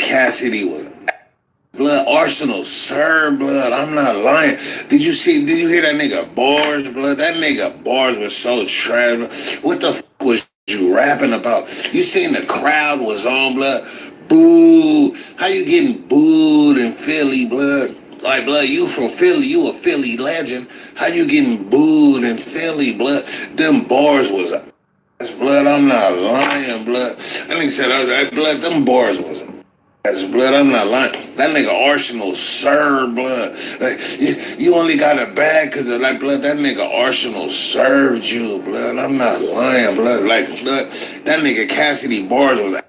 Cassidy was blood. Arsenal, sir, blood. I'm not lying. Did you hear that nigga bars, blood? That nigga bars was so trash. What the fuck was you rapping about? You seen the crowd was on, blood? Boo. How you getting booed in Philly, blood? Like, blood, you from Philly. You a Philly legend. How you getting booed in Philly, blood? Them bars was blood. I'm not lying, blood. That nigga said, blood, them bars was blood. I'm not lying. That nigga Arsenal, sir, blood. Like, you only got a bag because of like blood. That nigga Arsenal served you, blood. I'm not lying, blood. Like, blood, that nigga Cassidy bars was.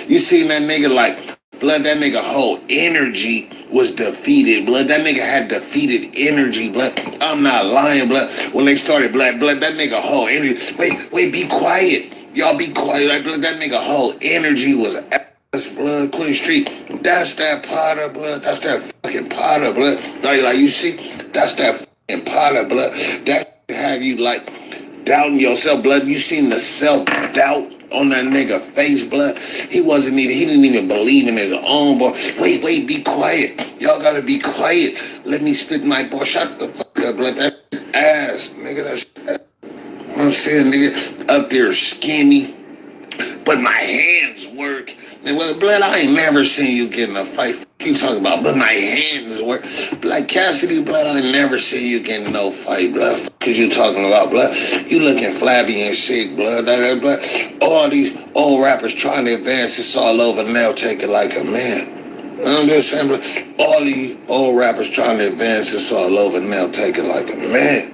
You seen that nigga like blood? That nigga whole energy was defeated, blood. That nigga had defeated energy, blood. I'm not lying, blood. When they started blood, that nigga whole energy. Wait, be quiet. Y'all be quiet. Like, blood, that nigga whole energy was blood. Queen Street. That's that Potter, blood. That's that fucking Potter, blood. Like you see, that's that fucking Potter, blood. That have you like doubting yourself, blood. You seen the self-doubt on that nigga face, blood. He didn't even believe in his own boy. Wait, be quiet. Y'all gotta be quiet. Let me spit my boy. Shut the fuck up, blood. That ass, nigga. That's I'm saying, nigga, up there skinny, but my hands work. And well, blood, I ain't never seen you get in a fight. You talking about, but my hands work. Like Cassidy, blood, I ain't never seen you get in no fight, blood. Cause you talking about, blood. You looking flabby and sick, blood. Blood. All these old rappers trying to advance this all over now, take it like a man. I'm just saying, blood. All these old rappers trying to advance this all over now, take it like a man.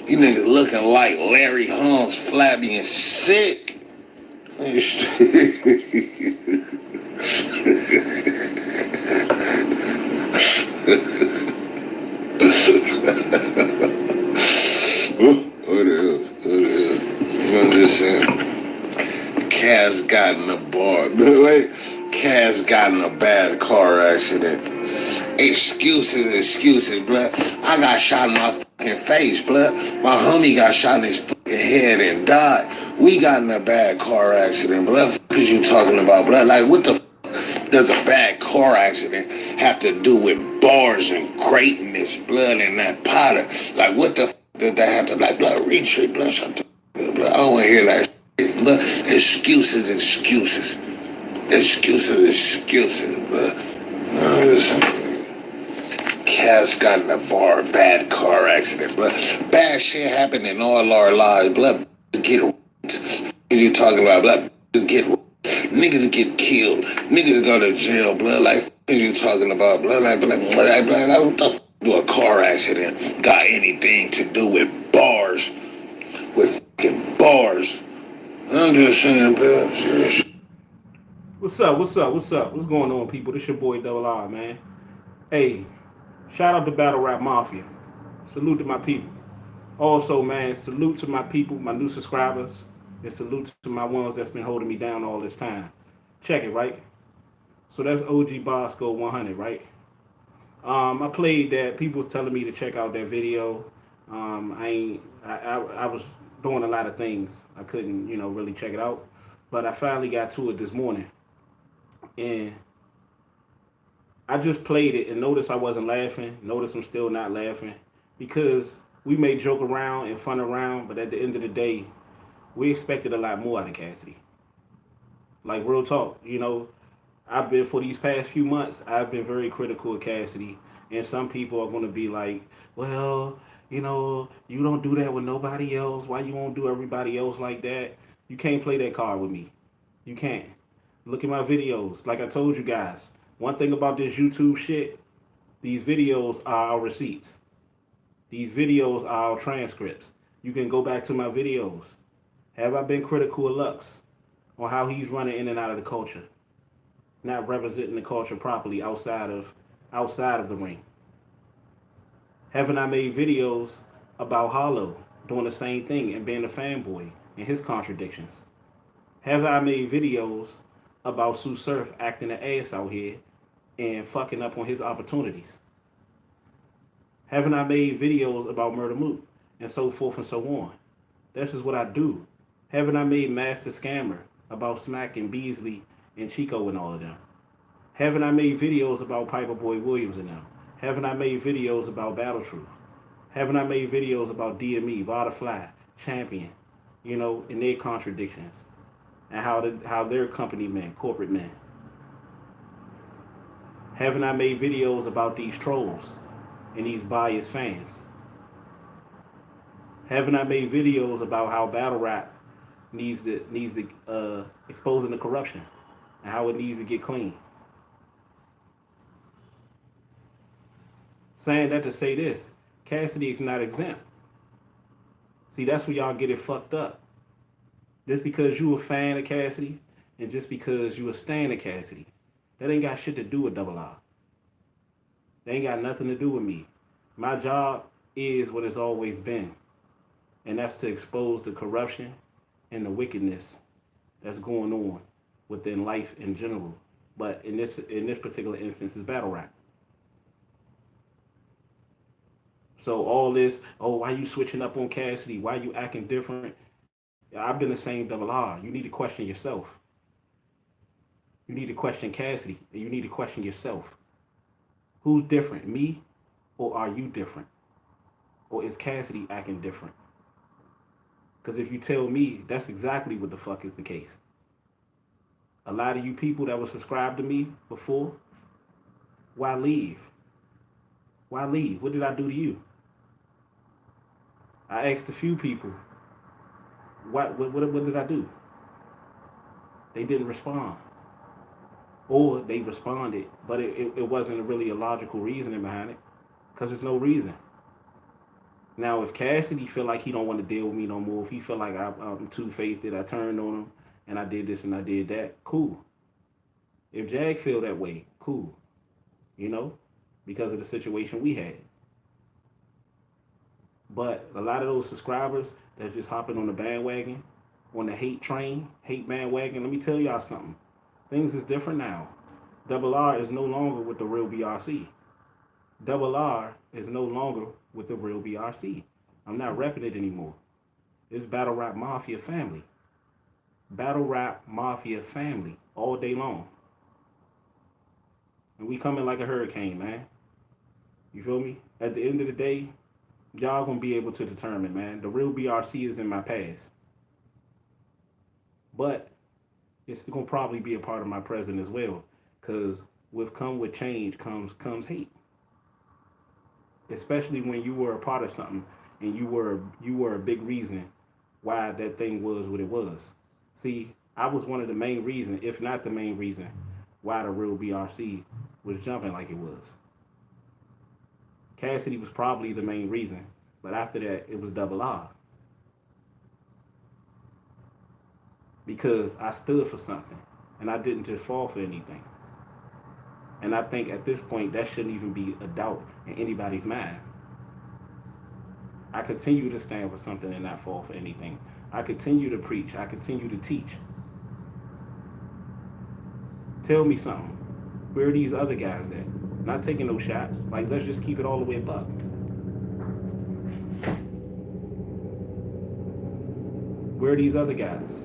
You niggas looking like Larry Holmes, flabby and sick. What else? I'm just saying. Cass got in a bar. Cass got in a bad car accident. Excuses, blood. I got shot in my fucking face, blood. My homie got shot in his fucking head and died. We got in a bad car accident, blood. What is you talking about, blood? Like, what the fuck does a bad car accident have to do with bars and greatness, blood, and that Potter? Like, what the fuck did that have to, like, blood, retreat, blood, shut the fuck up, blood. I don't want to hear that shit, blood. Excuses, blood. Cass got in a bar, bad car accident, blood. Bad shit happened in all our lives, blood. Get what you talking about, blood? Get niggas get killed, niggas go to jail, blood. Like what you talking about, blood? Like what the fuck do a car accident got anything to do with bars? With fucking bars? I'm just saying, blood. What's up? What's going on, people? This your boy Double R, man. Hey, shout out to Battle Rap Mafia. Salute to my people. Also, man, salute to my people, my new subscribers, and salute to my ones that's been holding me down all this time. Check it, right? So that's OG Boskoe100, right? I played that. People was telling me to check out that video. I was doing a lot of things. I couldn't, really check it out. But I finally got to it this morning. And I just played it and noticed I wasn't laughing. Notice I'm still not laughing. Because we may joke around and fun around, but at the end of the day, we expected a lot more out of Cassidy. Like, real talk, I've been, for these past few months, I've been very critical of Cassidy. And some people are going to be like, well, you don't do that with nobody else. Why you won't do everybody else like that? You can't play that card with me. You can't. Look at my videos. Like I told you guys, one thing about this YouTube shit, these videos are our receipts. These videos are our transcripts. You can go back to my videos. Have I been critical of Lux on how he's running in and out of the culture? Not representing the culture properly outside of the ring. Haven't I made videos about Hollow doing the same thing and being a fanboy and his contradictions? Have I made videos about Sue Surf acting an ass out here and fucking up on his opportunities? Haven't I made videos about Murder Moot and so forth and so on? This is what I do. Haven't I made Master Scammer about Smack and Beasley and Chico and all of them? Haven't I made videos about Piper Boy Williams and them? Haven't I made videos about Battle Truth? Haven't I made videos about DME, Vada Fly, Champion, and their contradictions and how they're company men, corporate men? Haven't I made videos about these trolls and these biased fans? Haven't I made videos about how battle rap needs to exposing the corruption and how it needs to get clean? Saying that to say this, Cassidy is not exempt. See, that's where y'all get it fucked up. Just because you a fan of Cassidy and just because you a stan of Cassidy, that ain't got shit to do with Double R. They ain't got nothing to do with me. My job is what it's always been, and that's to expose the corruption and the wickedness that's going on within life in general. But in this particular instance, is battle rap. So all this, oh, why you switching up on Cassidy? Why you acting different? I've been the same Double R. You need to question yourself. You need to question Cassidy, and you need to question yourself. Who's different, me, or are you different? Or is Cassidy acting different? Because if you tell me, that's exactly what the fuck is the case. A lot of you people that were subscribed to me before, why leave? Why leave? What did I do to you? I asked a few people, what did I do? They didn't respond. Or they responded, but it wasn't really a logical reasoning behind it. Because there's no reason. Now, if Cassidy feel like he don't want to deal with me no more, if he feel like I'm two-faced, I turned on him, and I did this and I did that, cool. If Jag feel that way, cool. Because of the situation we had. But a lot of those subscribers that's just hopping on the bandwagon, on the hate train, hate bandwagon, let me tell y'all something. Things is different now. Double R is no longer with the real BRC. Double R is no longer with the real BRC. I'm not repping it anymore. It's Battle Rap Mafia family. Battle Rap Mafia family all day long. And we coming like a hurricane, man. You feel me? At the end of the day, y'all gonna be able to determine, man. The real BRC is in my past. But it's gonna probably be a part of my present as well. Cause with change comes hate. Especially when you were a part of something and you were a big reason why that thing was what it was. See, I was one of the main reasons, if not the main reason, why the real BRC was jumping like it was. Cassidy was probably the main reason, but after that, it was Double R. Because I stood for something, and I didn't just fall for anything. And I think at this point, that shouldn't even be a doubt in anybody's mind. I continue to stand for something and not fall for anything. I continue to preach. I continue to teach. Tell me something. Where are these other guys at? Not taking no shots. Like, let's just keep it all the way buck. Where are these other guys?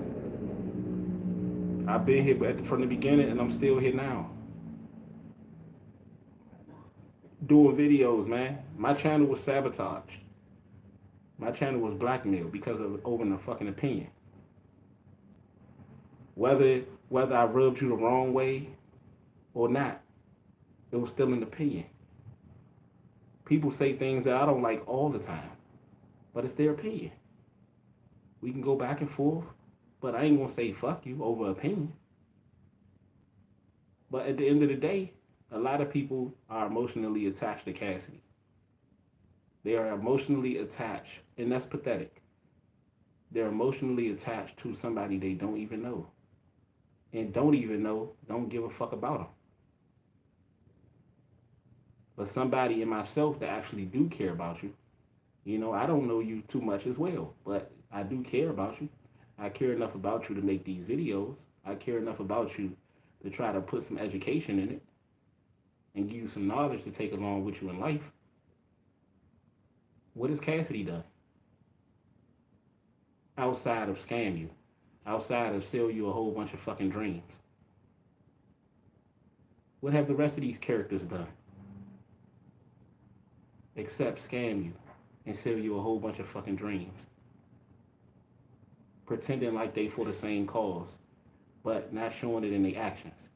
I've been here from the beginning, and I'm still here now. Doing videos, man. My channel was sabotaged. My channel was blackmailed because of over a fucking opinion. Whether I rubbed you the wrong way or not, it was still an opinion. People say things that I don't like all the time, but it's their opinion. We can go back and forth, but I ain't gonna say fuck you over opinion. But at the end of the day, a lot of people are emotionally attached to Cassidy. They are emotionally attached, and that's pathetic. They're emotionally attached to somebody they don't even know. And don't give a fuck about them. But somebody in myself that actually do care about you, I don't know you too much as well, but I do care about you. I care enough about you to make these videos. I care enough about you to try to put some education in it and give you some knowledge to take along with you in life. What has Cassidy done? Outside of scam you. Outside of sell you a whole bunch of fucking dreams. What have the rest of these characters done? Except scam you and sell you a whole bunch of fucking dreams. Pretending like they for the same cause, but not showing it in their actions.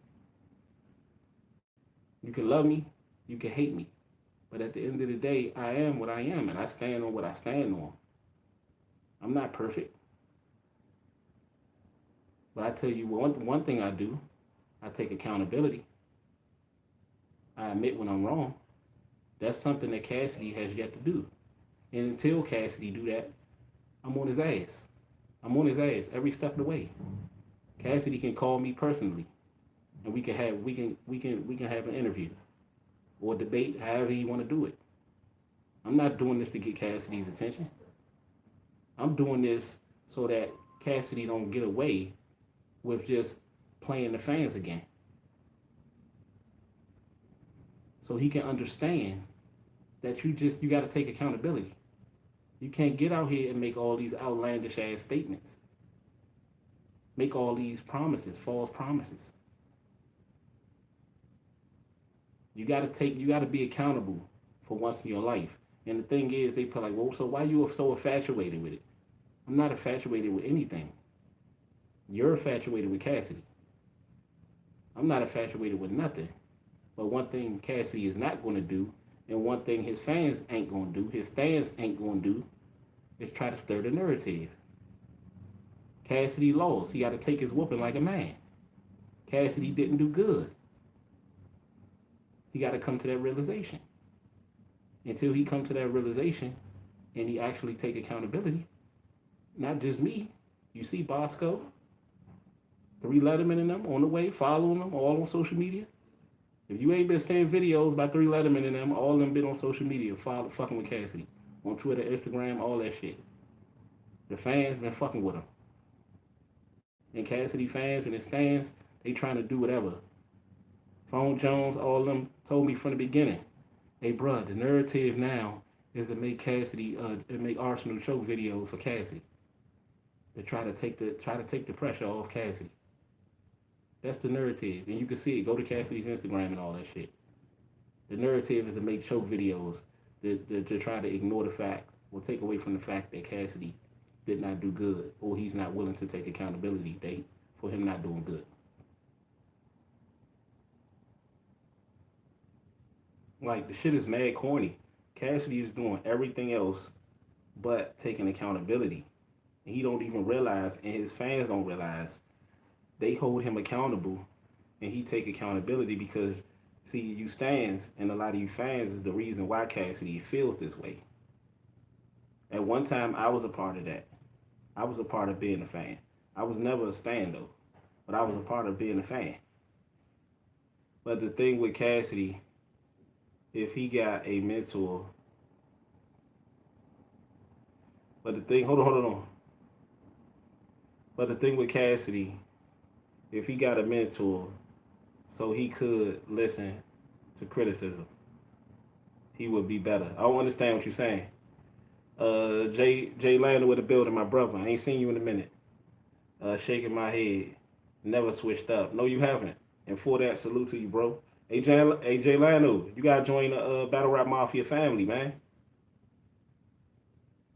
You can love me, you can hate me. But at the end of the day, I am what I am, and I stand on what I stand on. I'm not perfect. But I tell you one thing I do, I take accountability. I admit when I'm wrong. That's something that Cassidy has yet to do. And until Cassidy do that, I'm on his ass. I'm on his ass every step of the way. Cassidy can call me personally, and we can have an interview or debate however he want to do it. I'm not doing this to get Cassidy's attention. I'm doing this so that Cassidy don't get away with just playing the fans again. So he can understand that you got to take accountability. You can't get out here and make all these outlandish ass statements. Make all these promises, false promises. You got to be accountable for once in your life. And the thing is, they put like, well, so why you so infatuated with it? I'm not infatuated with anything. You're infatuated with Cassidy. I'm not infatuated with nothing. But one thing Cassidy is not going to do, and one thing his fans ain't going to do, his stands ain't going to do, is try to stir the narrative. Cassidy lost. He got to take his whooping like a man. Cassidy didn't do good. He got to come to that realization. Until he come to that realization and he actually take accountability, not just me. You see Boskoe, 3 Letterman and them on the way, following them all on social media. If you ain't been seeing videos by 3 Letterman and them, all of them been on social media, fucking with Cassidy. On Twitter, Instagram, all that shit. The fans been fucking with him. And Cassidy fans and his stands, they trying to do whatever. Phone Jones, all of them told me from the beginning, hey bruh, the narrative now is to make Cassidy, make Arsenal choke videos for Cassidy. To try to take the pressure off Cassidy. That's the narrative. And you can see it. Go to Cassidy's Instagram and all that shit. The narrative is to make choke videos to try to ignore the fact or take away from the fact that Cassidy did not do good, or he's not willing to take accountability for him not doing good. Like, the shit is mad corny. Cassidy is doing everything else but taking accountability. And he don't even realize, and his fans don't realize, they hold him accountable and he take accountability because, see, you stands and a lot of you fans is the reason why Cassidy feels this way. At one time, I was a part of that. I was a part of being a fan. I was never a stan, though, but I was a part of being a fan. But the thing with Cassidy, if he got a mentor, hold on. But the thing with Cassidy, if he got a mentor, so he could listen to criticism, he would be better. I don't understand what you're saying. Jay Lander with the building, my brother. I ain't seen you in a minute. Shaking my head. Never switched up. No, you haven't. And for that, salute to you, bro. AJ Lano, you gotta join the Battle Rap Mafia family, man.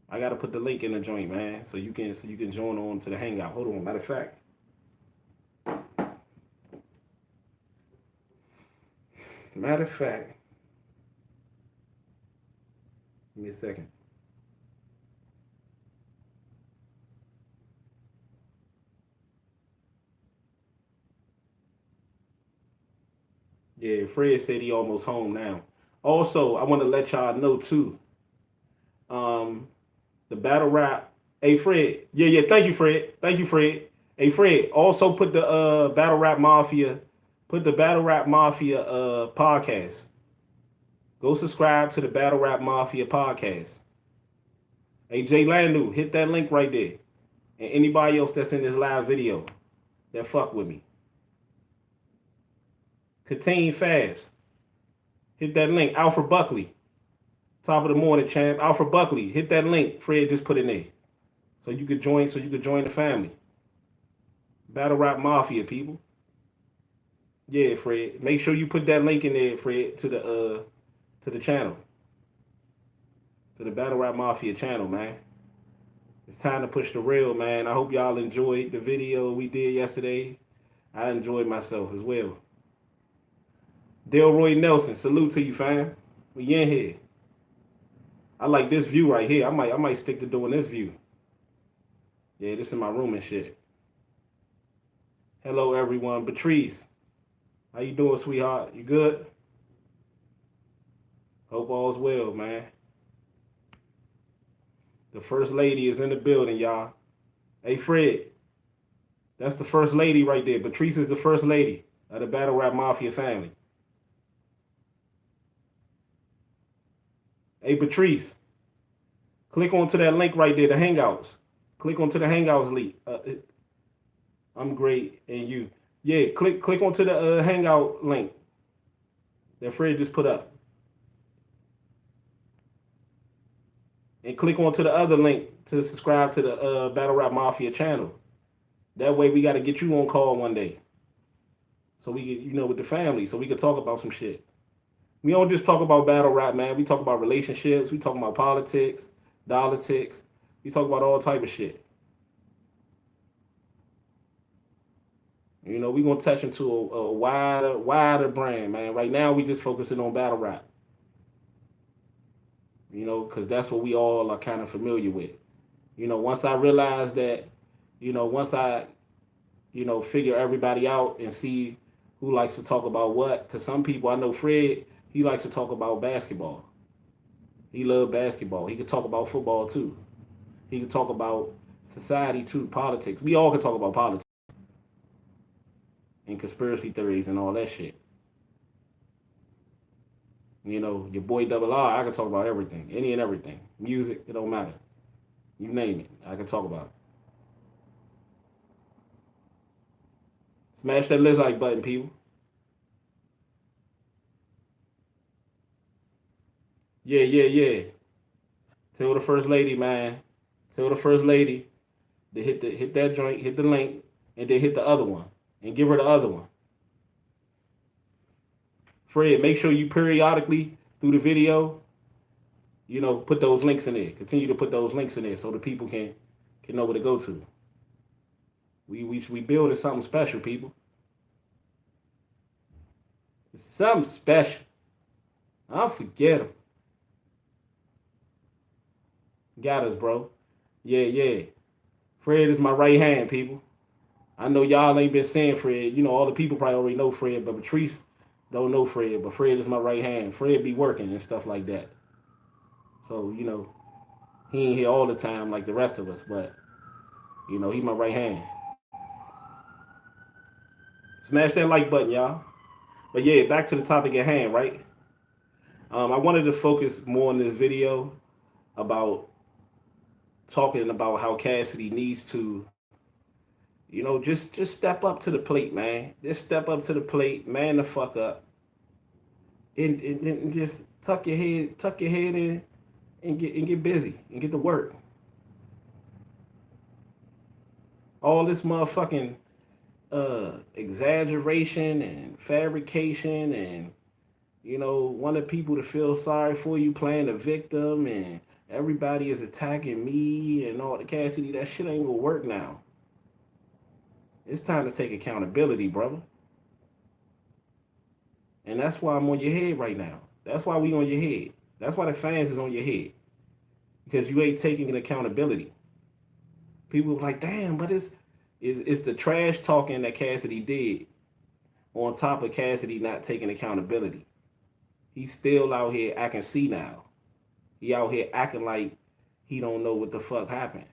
I gotta put the link in the joint, man, so you can join on to the hangout. Hold on, matter of fact. Give me a second. Yeah, Fred said he almost home now. Also, I want to let y'all know too. The battle rap. Hey Fred. Yeah. Thank you, Fred. Hey Fred. Also put the battle rap mafia. Put the battle rap mafia podcast. Go subscribe to the battle rap mafia podcast. Hey Jay Landu, hit that link right there. And anybody else that's in this live video that fuck with me. Contain fast. Hit that link. Alfred Buckley. Top of the morning, champ. Alfred Buckley. Hit that link. Fred just put it in there. So you could join the family. Battle Rap Mafia, people. Yeah, Fred. Make sure you put that link in there, Fred, to the channel, to the Battle Rap Mafia channel, man. It's time to push the real, man. I hope y'all enjoyed the video we did yesterday. I enjoyed myself as well. Delroy Nelson, salute to you, fam. We in here. I like this view right here. I might stick to doing this view. Yeah, this is my room and shit. Hello, everyone. Patrice, how you doing, sweetheart? You good? Hope all's well, man. The first lady is in the building, y'all. Hey, Fred, that's the first lady right there. Patrice is the first lady of the Battle Rap Mafia family. Hey, Patrice, click onto that link right there, the Hangouts. Click onto the Hangouts link. I'm great, and you. Yeah, click onto the Hangout link that Fred just put up. And click onto the other link to subscribe to the Battle Rap Mafia channel. That way we got to get you on call one day. So we get, with the family, so we can talk about some shit. We don't just talk about battle rap, man. We talk about relationships. We talk about politics, politics. We talk about all type of shit. We gonna touch into a wider brand, man. Right now we just focusing on battle rap. Because that's what we all are kind of familiar with. Once I realized that, once I, figure everybody out and see who likes to talk about what. Because some people, I know Fred, he likes to talk about basketball. He loves basketball. He could talk about football too. He could talk about society too, politics. We all can talk about politics and conspiracy theories and all that shit. Your boy Double R, I can talk about everything, any and everything. Music, it don't matter. You name it, I can talk about it. Smash that like button, people. Yeah. Tell the first lady, man. Tell the first lady to hit that joint, hit the link, and then hit the other one, and give her the other one. Fred, make sure you periodically through the video, put those links in there. Continue to put those links in there so the people can know where to go to. We building something special, people. It's something special. I'll forget them. Got us, bro. Yeah. Fred is my right hand, people. I know y'all ain't been saying Fred. All the people probably already know Fred, but Patrice don't know Fred. But Fred is my right hand. Fred be working and stuff like that. So, he ain't here all the time like the rest of us, but, he my right hand. Smash that like button, y'all. But yeah, back to the topic at hand, right? I wanted to focus more on this video about talking about how Cassidy needs to, just step up to the plate, man. Just step up to the plate, man the fuck up. And just tuck your head in and get busy and get to work. All this motherfucking exaggeration and fabrication and wanting people to feel sorry for you, playing the victim, and everybody is attacking me and all the Cassidy. That shit ain't gonna work now. It's time to take accountability, brother. And that's why I'm on your head right now. That's why we on your head. That's why the fans is on your head. Because you ain't taking an accountability. People are like, damn, but it's the trash talking that Cassidy did on top of Cassidy not taking accountability. He's still out here acting senile. He out here acting like he don't know what the fuck happened.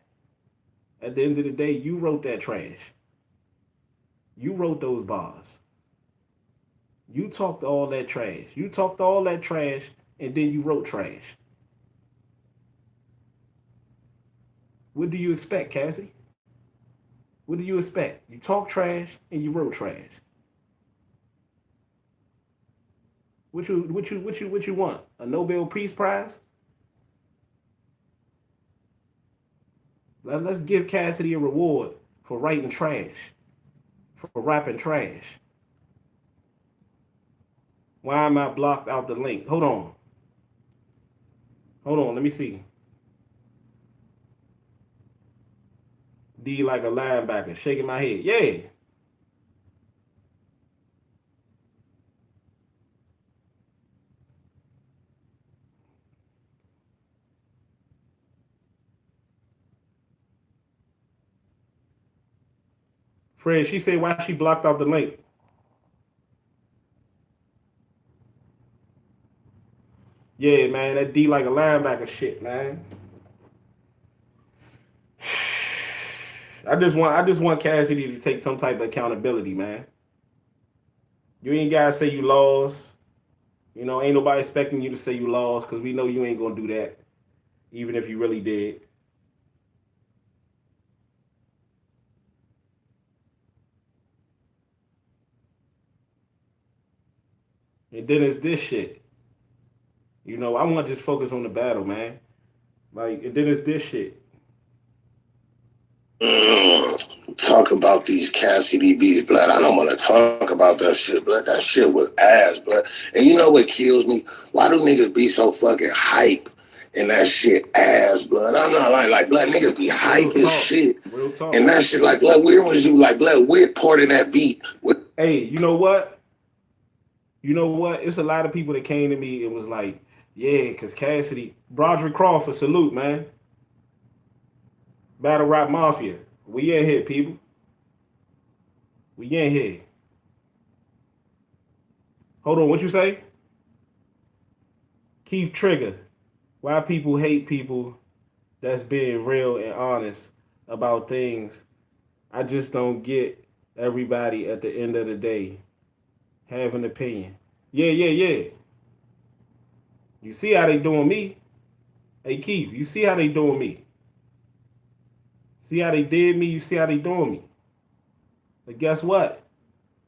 At the end of the day, you wrote that trash. You wrote those bars. You talked all that trash. You talked all that trash and then you wrote trash. What do you expect, Cassie? What do you expect? You talk trash and you wrote trash. What you want? A Nobel Peace Prize? Let's give Cassidy a reward for writing trash, for rapping trash. Why am I blocked out the link? Hold on. Hold on. Let me see. D like a linebacker, shaking my head. Yeah. Fred, she said why she blocked out the link. Yeah, man, that D like a linebacker shit, man. I just want Cassidy to take some type of accountability, man. You ain't gotta say you lost. You know, ain't nobody expecting you to say you lost because we know you ain't gonna do that, even if you really did. And then it's this shit. You know, I want to just focus on the battle, man. Like, and then it's this shit. Talk about these Cassidy beats, blood. I don't want to talk about that shit, blood. That shit was ass, blood. And you know what kills me? Why do niggas be so fucking hype and that shit ass, blood? I'm not like blood, niggas be hype as shit. Real talk. And that shit, like, blood, where was you? Like, blood, where part of that beat? Hey, you know what? You know what? It's a lot of people that came to me and was like, yeah, because Cassidy, Broderick Crawford, salute, man. Battle Rap Mafia. We in here, people. We in here. Hold on, what you say? Keith Trigger. Why people hate people that's being real and honest about things. I just don't get everybody at the end of the day have an opinion. Yeah, yeah, yeah. You see how they doing me? Hey Keith, you see how they doing me? See how they did me? You see how they doing me? But guess what?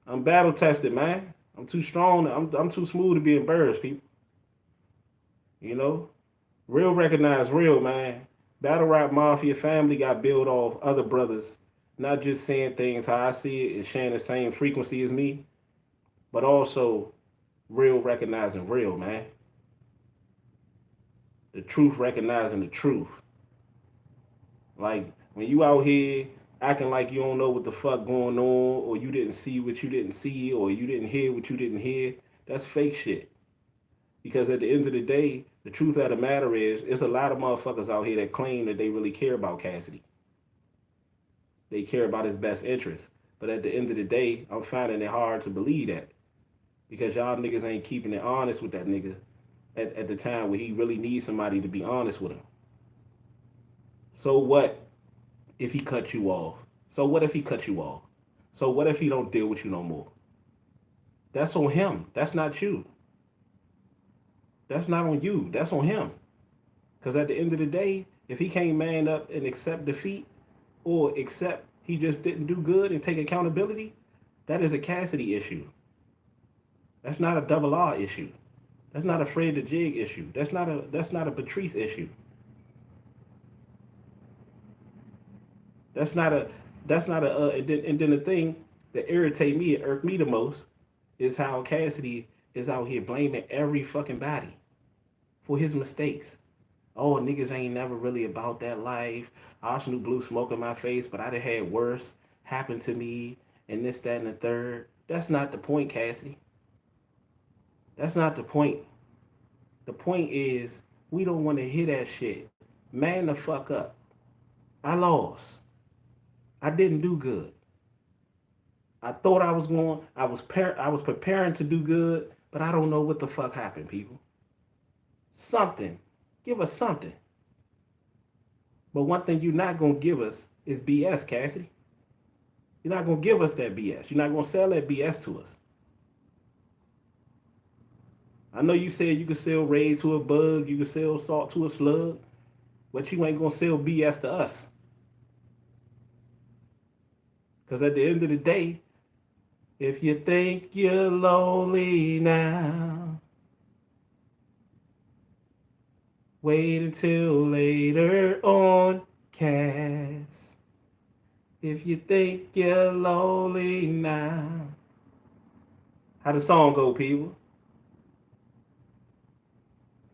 I'm battle tested, man. I'm too strong. I'm too smooth to be embarrassed, people. You know? Real recognize real, man. Battle Rap Mafia family got built off other brothers, not just saying things how I see it and sharing the same frequency as me, but also real recognizing real, man. The truth recognizing the truth. Like when you out here acting like you don't know what the fuck going on, or you didn't see what you didn't see, or you didn't hear what you didn't hear, that's fake shit. Because at the end of the day, the truth of the matter is, it's a lot of motherfuckers out here that claim that they really care about Cassidy. They care about his best interest. But at the end of the day, I'm finding it hard to believe that. Because y'all niggas ain't keeping it honest with that nigga at the time where he really needs somebody to be honest with him. So what if he cut you off? So what if he cut you off? So what if he don't deal with you no more? That's on him. That's not you. That's not on you. That's on him. Because at the end of the day, if he can't man up and accept defeat or accept he just didn't do good and take accountability, that is a Cassidy issue. That's not a double R issue. That's not a Fred the Jig issue. That's not a Patrice issue. That's not a and then the thing that irritate me and irk me the most is how Cassidy is out here blaming every fucking body for his mistakes. Oh, niggas ain't never really about that life. I also knew blue smoke in my face, but I done had worse happen to me and this, that, and the third. That's not the point, Cassidy. That's not the point. The point is we don't want to hear that shit. Man the fuck up. I lost. I didn't do good. I thought I was going. I was preparing to do good, but I don't know what the fuck happened, people. Something. Give us something. But one thing you're not gonna give us is BS, Cassidy. You're not gonna give us that BS. You're not gonna sell that BS to us. I know you said you could sell raid to a bug, you could sell salt to a slug, but you ain't gonna sell BS to us. Because at the end of the day, if you think you're lonely now, wait until later on, Cass. If you think you're lonely now. How the song go, people?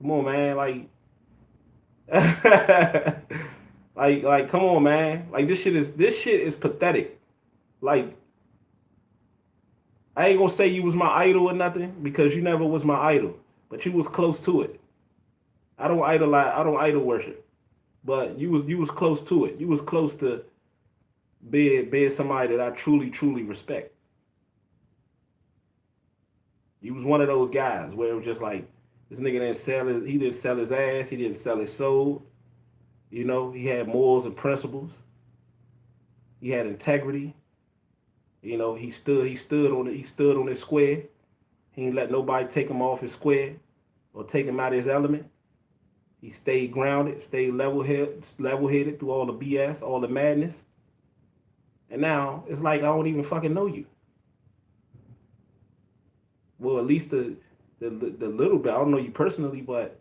Come on, man. Like, come on, man. Like this shit is pathetic. Like, I ain't gonna say you was my idol or nothing because you never was my idol, but you was close to it. I don't idolize. I don't idol worship, but you was close to it. You was close to being somebody that I truly respect. You was one of those guys where it was just like this nigga didn't sell his ass, he didn't sell his soul. You know, he had morals and principles. He had integrity. You know, he stood on his square. He didn't let nobody take him off his square or take him out of his element. He stayed grounded, stayed level headed through all the BS, all the madness. And now it's like I don't even fucking know you. Well, at least the little bit. I don't know you personally, but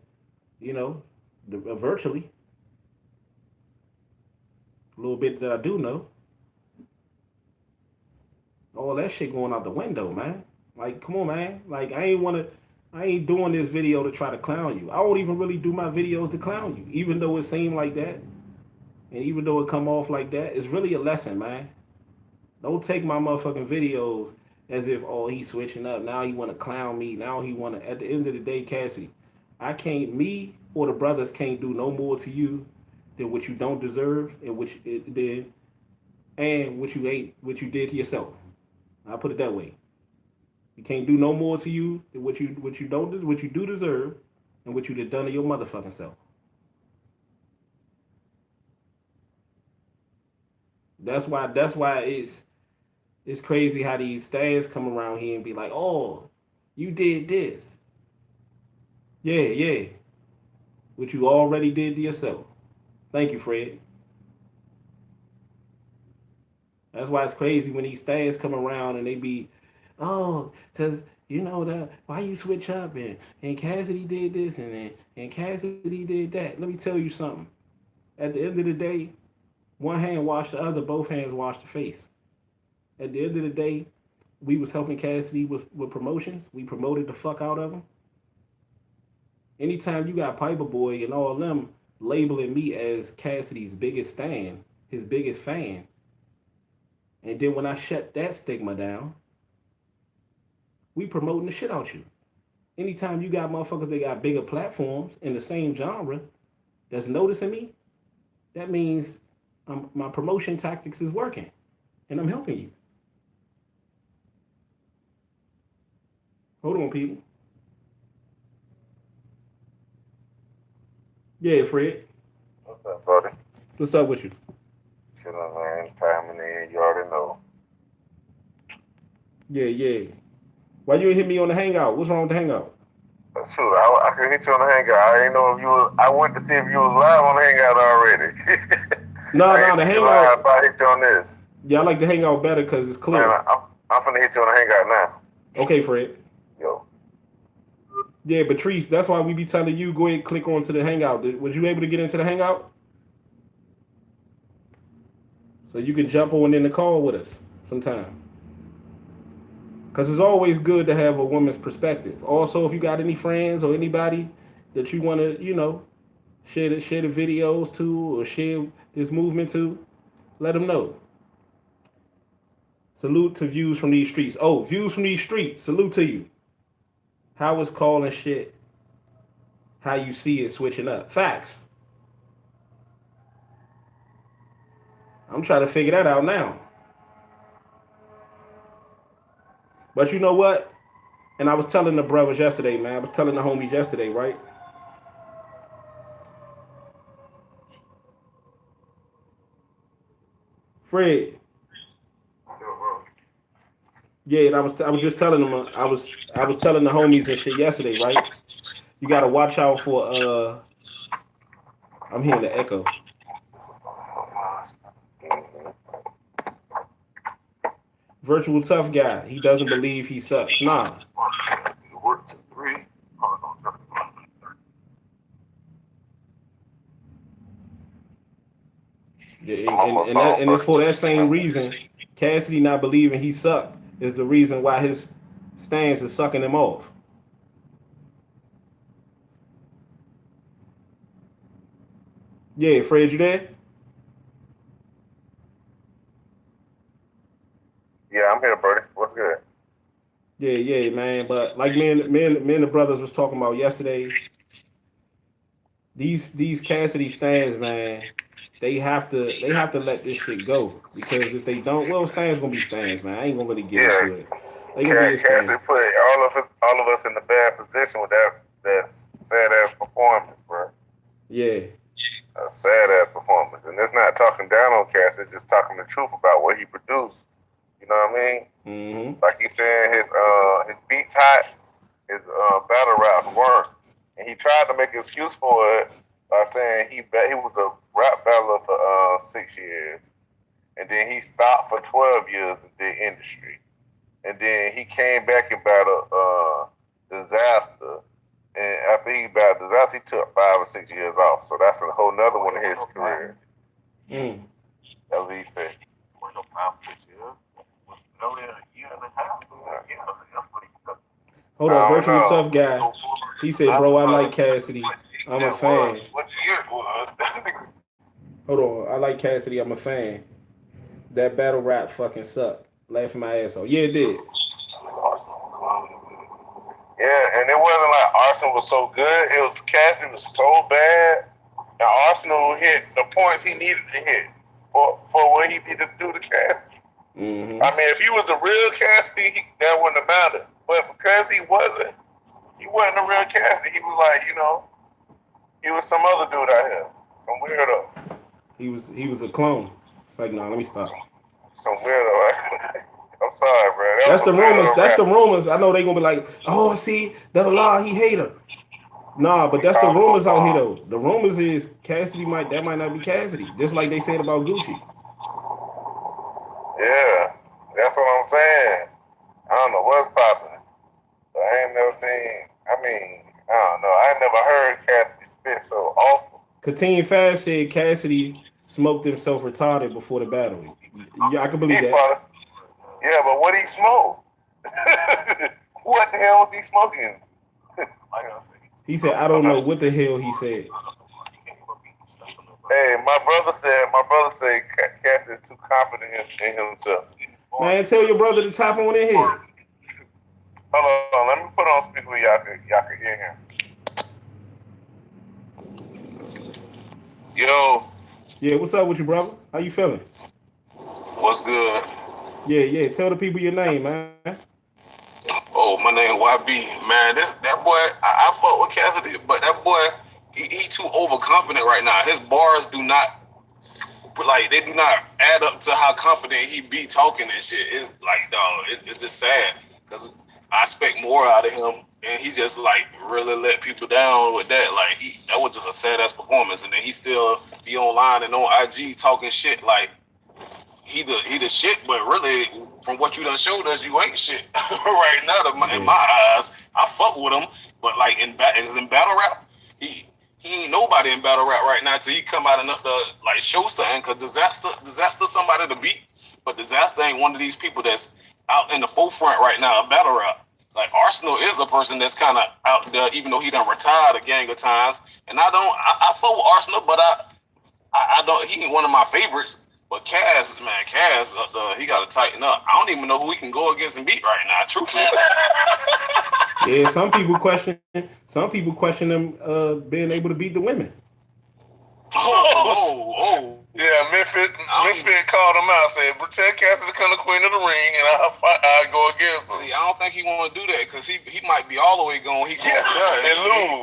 you know, virtually, a little bit that I do know. All that shit going out the window, man. Like, come on, man. Like, I ain't doing this video to try to clown you. I don't even really do my videos to clown you, even though it seemed like that, and even though it come off like that. It's really a lesson, man. Don't take my motherfucking videos as if, oh, he's switching up. Now he want to clown me. Now he want to. At the end of the day, Cassidy, me or the brothers can't do no more to you than what you don't deserve and which it did, and what you did to yourself. I'll put it that way. You can't do no more to you than what you do deserve and what you done to your motherfucking self. That's why it's crazy how these stands come around here and be like, oh, you did this. Yeah. What you already did to yourself. Thank you, Fred. That's why it's crazy when these stands come around and they be, oh, because you know that why you switch up and Cassidy did this and Cassidy did that. Let me tell you something. At the end of the day, one hand wash the other, both hands wash the face. At the end of the day, we was helping Cassidy with promotions. We promoted the fuck out of him. Anytime you got Piper Boy and all them labeling me as Cassidy's biggest stan, his biggest fan, and then when I shut that stigma down, we promoting the shit out you. Anytime you got motherfuckers that got bigger platforms in the same genre that's noticing me, that means my promotion tactics is working and I'm helping you. Hold on, people. Yeah, Fred. What's up, buddy? What's up with you? Shit, man. Time in the end, you already know. Yeah. Why you ain't hit me on the hangout? What's wrong with the hangout? Shoot, I could hit you on the hangout. I didn't know if you was. I wanted to see if you was live on the hangout already. No, the hangout. I hit you on this. Yeah, I like the hangout better because it's clear. Man, I'm finna hit you on the hangout now. Okay, Fred. Yo. Yeah, Patrice, that's why we be telling you, go ahead and click on to the hangout. Was you able to get into the hangout? So you can jump on in the call with us sometime. Because it's always good to have a woman's perspective. Also, if you got any friends or anybody that you want to, share the videos to or share this movement to, let them know. Salute to Views from These Streets. Oh, Views from These Streets. Salute to you. How is calling shit how you see it switching up? Facts. I'm trying to figure that out now. But you know what? And I was telling the brothers yesterday, man. I was telling the homies yesterday, right? Fred. Yeah, and I was just telling them. I was telling the homies and shit yesterday, right? You gotta watch out for. I'm hearing the echo. Virtual tough guy. He doesn't believe he sucks. Nah. Yeah, and it's for that same reason. Cassidy not believing he sucked is the reason why his stance is sucking him off. Yeah, Fred, you there? Yeah, I'm here, Birdie. What's good? Yeah, man. But like me and the brothers was talking about yesterday, these Cassidy stands, man, they have to let this shit go because if they don't, well, stands gonna be stands, man. I ain't gonna really get Yeah, into it. They gonna be a Cassidy stand. put all of us in the bad position with that sad ass performance, bro. Yeah, A sad ass performance, and it's not talking down on Cassidy, just talking the truth about what he produced. You know what I mean? mm-hmm. Like he said, his beats hot, his battle raps weren't, and he tried to make an excuse for it by saying he was a rap battler for 6 years, and then he stopped for 12 years in the industry, and then he came back and battled Disaster, and after he battled Disaster, he took 5 or 6 years off. So that's a whole nother one of his career. Mm. That's what he said. No 5 or 6 years. Only a year and a half. Hold on, virtual tough guy. He said, "Bro, I like Cassidy. I'm a fan." What year it was? Hold on, I like Cassidy. I'm a fan. That battle rap fucking sucked. Laughing my ass off. Yeah, it did. Yeah, and it wasn't like Arsenal was so good. It was Cassidy was so bad, and Arsenal hit the points he needed to hit for what he needed to do to Cassidy. Mm-hmm. I mean, if he was the real Cassidy, that wouldn't have mattered. But because he wasn't the real Cassidy. He was like, he was some other dude out here, some weirdo, He was a clone. It's like, nah, let me stop. some weirdo. I'm sorry, bro. That That's was the a rumors. weirdo That's the rap. rumors. I know they gonna be like, oh, see, that a lie. He hate her. Nah, but that's the rumors out here though. The rumors is Cassidy might not be Cassidy. Just like they said about Gucci. Yeah, that's what I'm saying. I don't know what's popping. But I ain't never seen. I mean, I don't know. I ain't never heard Cassidy spit so awful. Kateen Fast said Cassidy smoked himself retarded before the battle. Yeah, I can He believe that. probably, yeah, but what he smoked? What the hell was he smoking? He said, I don't know what the hell he said. Hey, my brother said Cassidy is too confident in himself. Man, tell your brother to tap on in here. Hold on, let me put on speaker where y'all can hear him. Yo, Yeah, what's up with you, brother? How you feeling? what's good? Yeah. Tell the people your name, man. Oh, my name YB. Man, that boy, I fuck with Cassidy, but that boy, he too overconfident right now. His bars do not they do not add up to how confident he be talking and shit. It's like, dog, it's just sad because I expect more out of him, and he just like really let people down with that. Like that was just a sad ass performance, and then he still be online and on IG talking shit like he the shit, but really from what you done showed us, you ain't shit right now. In my eyes, I fuck with him, but like in battle rap, he ain't nobody in battle rap right now till he come out and like show something. Cause disaster somebody to beat, but Disaster ain't one of these people that's out in the forefront right now of battle rap. Like Arsenal is a person that's kind of out there, even though he done retired a gang of times. And I fuck with Arsenal, but I don't. He ain't one of my favorites. But Cass, he got to tighten up. I don't even know who he can go against and beat right now. Truthfully. Yeah, some people question them being able to beat the women. Oh. Yeah, Memphis called him out, said, tell Cassidy to come to Queen of the Ring, and I'll go against him. See, I don't think he want to do that, because he might be all the way going. He go down. And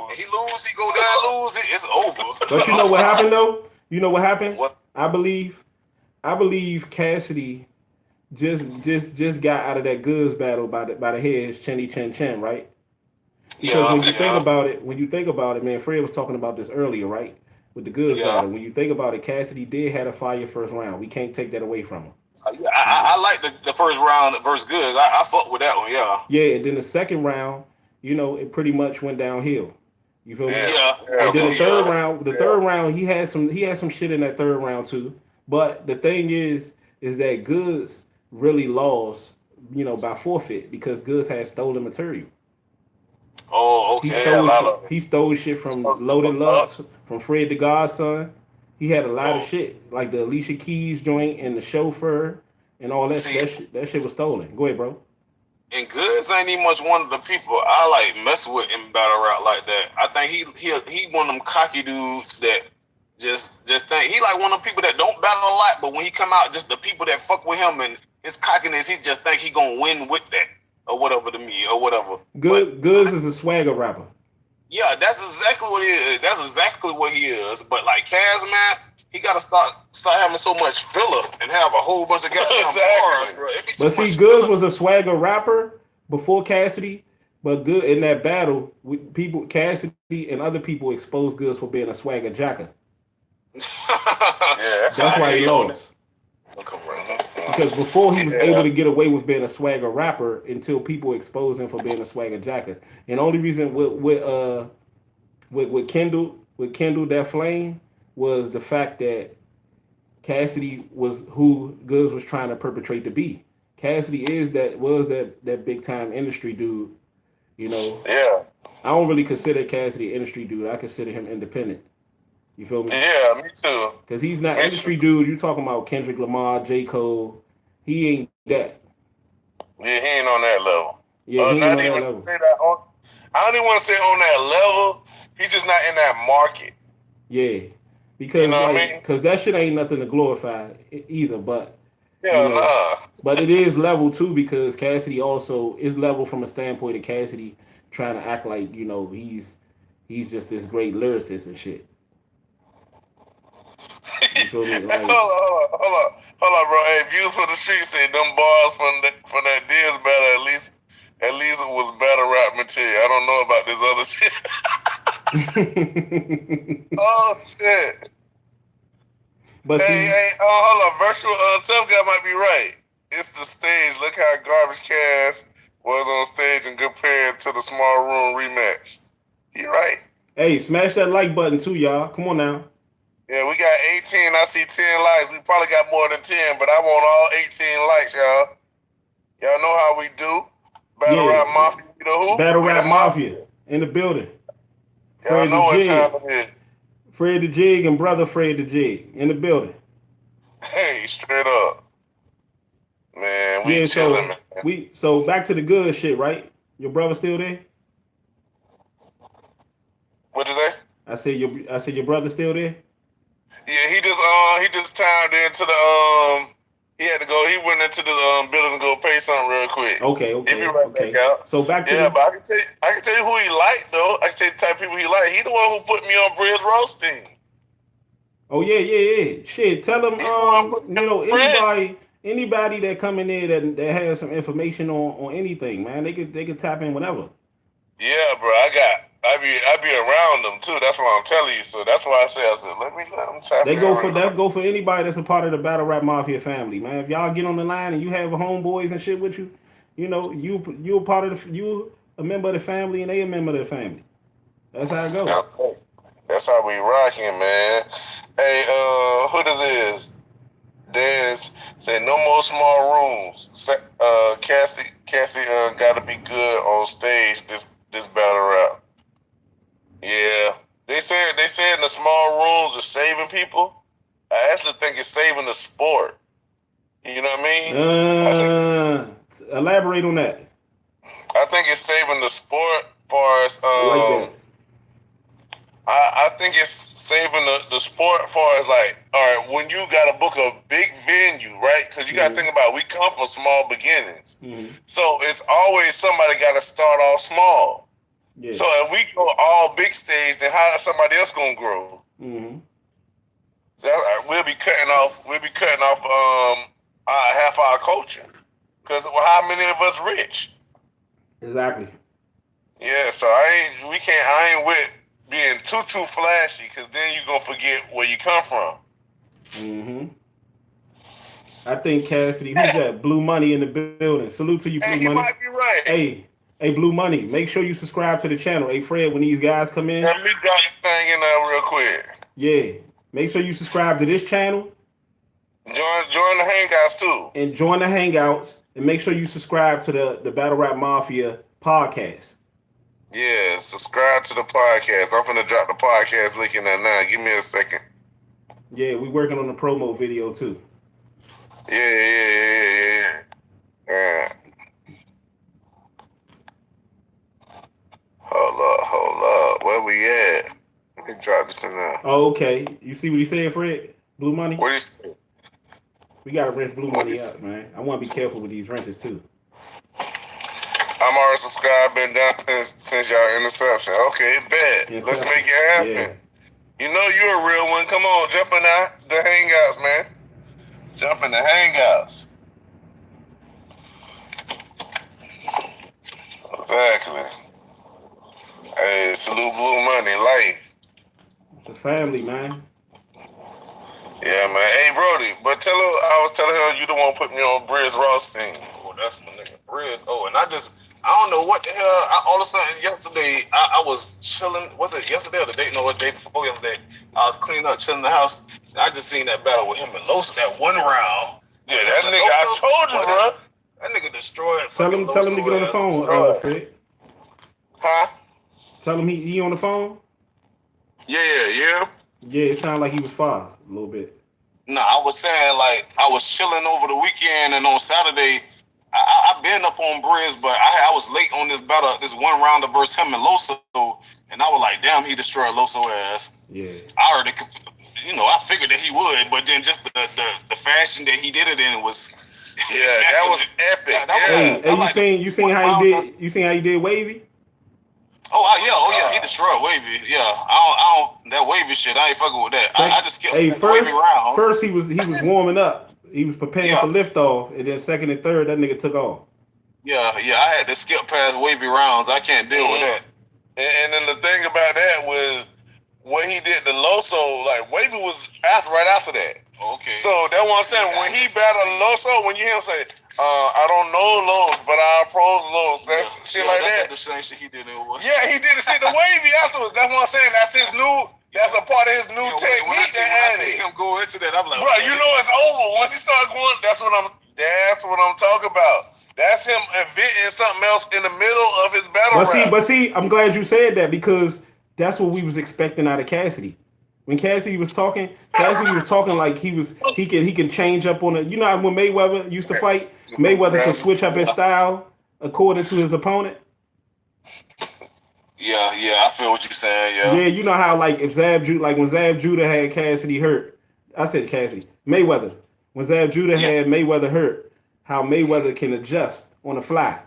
lose. He lose, he go down, lose, it's over. But you know what happened, though? You know what happened? What? I believe Cassidy just got out of that goods battle by the heads, Chinny Chin Chin, right? Because when you think about it, man, Fred was talking about this earlier, right? With the goods battle. When you think about it, Cassidy did have a fire first round. We can't take that away from him. I like the first round versus goods. I fuck with that one, yeah. Yeah, and then the second round, it pretty much went downhill. You feel me? Yeah. And then the third round, he had some shit in that third round too. But the thing is that Goods really lost, by forfeit because Goods had stolen material. Oh, okay. He stole shit from Loaded Lux, from Fred the Godson. He had a lot of shit, like the Alicia Keys joint and the chauffeur and all that. See, That shit was stolen. Go ahead, bro. and Goods ain't even much one of the people I like mess with in battle rap like that. I think he one of them cocky dudes that just think he like one of them people that don't battle a lot, but when he come out, just the people that fuck with him and his cockiness, he just think he gonna win with that or whatever to me or whatever. Goods is a swagger rapper. Yeah, that's exactly what he is. That's exactly what he is. But like Kaz, man, he gotta start having so much filler and have a whole bunch of goddamn bars, bro. But see, Goods was a swagger rapper before Cassidy. But Good in that battle, Cassidy and other people exposed Goods for being a swagger jacker. Yeah, that's why he lost. Because before he was able to get away with being a swagger rapper until people exposed him for being a swagger jacker. And the only reason with Kendall that flame was the fact that Cassidy was who Goods was trying to perpetrate to be. Cassidy was that big time industry dude, you know. Yeah. I don't really consider Cassidy an industry dude. I consider him independent. You feel me? Yeah, me too. Because he's not industry dude. You talking about Kendrick Lamar, J. Cole. He ain't that. Yeah, he ain't on that level. Yeah, he ain't on that level. I don't even want to say on that level. He just not in that market. Yeah. Because you know what I mean? Cause that shit ain't nothing to glorify either. But nah. But it is level too, because Cassidy also is level from a standpoint of Cassidy trying to act like, you know, he's just this great lyricist and shit. You feel me? Like, hold on, bro. Hey, Views for the Street say them bars from that Diz battle at least it was battle rap material. I don't know about this other shit. Oh shit. But hold on. Virtual Tough Guy might be right. It's the stage. Look how Garbage Cass was on stage and compared to the Small Room rematch. You right. Hey, smash that like button too, y'all. Come on now. Yeah, we got 18. I see 10 likes. We probably got more than 10, but I want all 18 likes, y'all. Y'all know how we do. Battle Rap Mafia. You know who? Battle Rap Mafia in the building. Y'all know what time it is. Fred the Jig and brother Fred the Jig in the building. Hey, straight up. Man, we chilling, man. So back to the good shit, right? Your brother still there? What'd you say? I said your brother still there? Yeah, he just timed into the he had to go. He went into the building to go pay something real quick. Okay. He'll be right back out. So back to but I can tell you who he liked though. I can tell you the type of people he liked. He the one who put me on Briz roasting. Oh yeah. Shit, tell him anybody that come in there that has some information on anything, man. They could tap in whenever. Yeah, bro. I be around them too. That's what I'm telling you. So that's why I said let them tap in. That go for anybody that's a part of the Battle Rap Mafia family, man. If y'all get on the line and you have homeboys and shit with you, you know, you a part of you a member of the family and they a member of the family. That's how it goes. That's how we rocking, man. Hey, who this is? Dez say no more small rooms. Cassidy got to be good on stage this battle rap. Yeah, they said the small rooms are saving people. I actually think it's saving the sport. You know what I mean? Elaborate on that. I think it's saving the sport as far as I think it's saving the sport far as like, all right, when you got to book a big venue, right? Because you got to think about we come from small beginnings. So it's always somebody got to start off small. Yeah. So if we go all big stage, then how is somebody else gonna grow? So we'll be cutting off half our culture. Because how many of us rich? Exactly. Yeah, so I ain't with being too flashy, because then you're gonna forget where you come from. I think Cassidy, who's that? Blue Money in the building. Salute to you, Blue Money. You might be right. Hey, Blue Money, make sure you subscribe to the channel. Hey, Fred, when these guys come in. Let me drop the thing in there real quick. Yeah. Make sure you subscribe to this channel. Join the Hangouts, too. And join the Hangouts. And make sure you subscribe to the Battle Rap Mafia podcast. Yeah, subscribe to the podcast. I'm finna drop the podcast link in there now. Give me a second. Yeah, we working on the promo video too. Yeah. Hold up. Where we at? Let me drop this in there. Oh, okay. You see what he said, Fred? Blue Money? What is? We gotta wrench Blue Money up, man. I want to be careful with these wrenches too. I'm already subscribed, been down since y'all interception. Okay, bet. Let's make it happen. Yeah. You know you're a real one. Come on, jump in the hangouts, man. Jump in the hangouts. Exactly. Hey, salute Blue Money, life. It's a family, man. Yeah, man. Hey, Brody, but I was telling her you don't want to put me on Briz Ross team. Oh, that's my nigga Briz. Oh, and I don't know what the hell. All of a sudden, yesterday, I was chilling. Was it yesterday or the day? No, what day before yesterday? I was cleaning up, chilling in the house. And I just seen that battle with him and Losa, that one round. Yeah, that nigga, I told you, bro. That nigga destroyed. Tell him to get on the phone, Fred. Huh? Tell him he on the phone. Yeah. Yeah, it sounded like he was far a little bit. Nah, I was saying like I was chilling over the weekend and on Saturday. I been up on Briz, but I was late on this battle, this one rounder versus him and Loso, and I was like, damn, he destroyed Loso ass. Yeah. I heard it, I figured that he would, but then just the fashion that he did it in was, that was epic. Hey, you seen how he did? You seen how he did Wavy? Oh yeah, he destroyed Wavy. Yeah, I don't that Wavy shit. I ain't fucking with that. I just skipped Wavy rounds. First he was warming up. He was preparing for liftoff, and then second and third, that nigga took off. Yeah, I had to skip past Wavy rounds. I can't deal with that. And then the thing about that was when he did the Loso, like Wavy was right after that. Okay. So that's what I'm saying. When he battled Loso, when you hear him say, I don't know Los, but I approach Los, that's shit like that. The same shit he did in Yeah, he did the shit to Wavy afterwards. That's what I'm saying. That's a part of his new technique. When I see him go into that, I'm like, bro, you know it's over. Once he start going, that's what I'm talking about. That's him inventing something else in the middle of his battle rap. But see, I'm glad you said that because that's what we was expecting out of Cassidy. When Cassidy was talking like he can change up on it. You know how when Mayweather used to fight, Mayweather can switch up his style according to his opponent. Yeah, I feel what you're saying. Yeah, you know how like when Zab Judah had Cassidy hurt. I said Cassidy, Mayweather. When Zab Judah had Mayweather hurt, how Mayweather can adjust on the fly.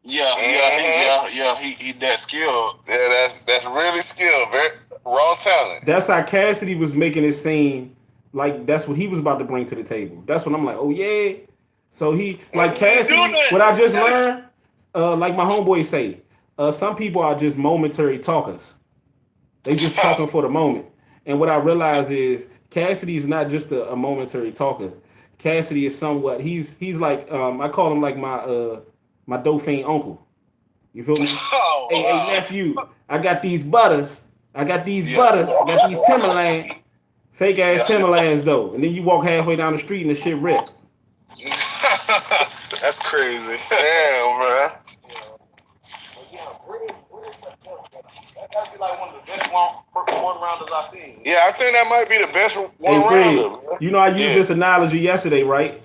He that skilled. Yeah, that's really skilled, very raw talent. That's how Cassidy was making it seem like that's what he was about to bring to the table. That's when I'm like, oh yeah. So he like Cassidy. What I just learned, like my homeboy say. Some people are just momentary talkers. They just talking for the moment. And what I realize is Cassidy is not just a momentary talker. Cassidy is somewhat. He's like I call him like my Dauphin uncle. You feel me? Hey nephew, I got these butters. I got these Timberland, fake ass Timberlands though. And then you walk halfway down the street and the shit ripped. That's crazy. Damn, bro. That'd be like one of the best one rounders I've seen. Yeah, I think that might be the best one rounder. You know, I used this analogy yesterday, right?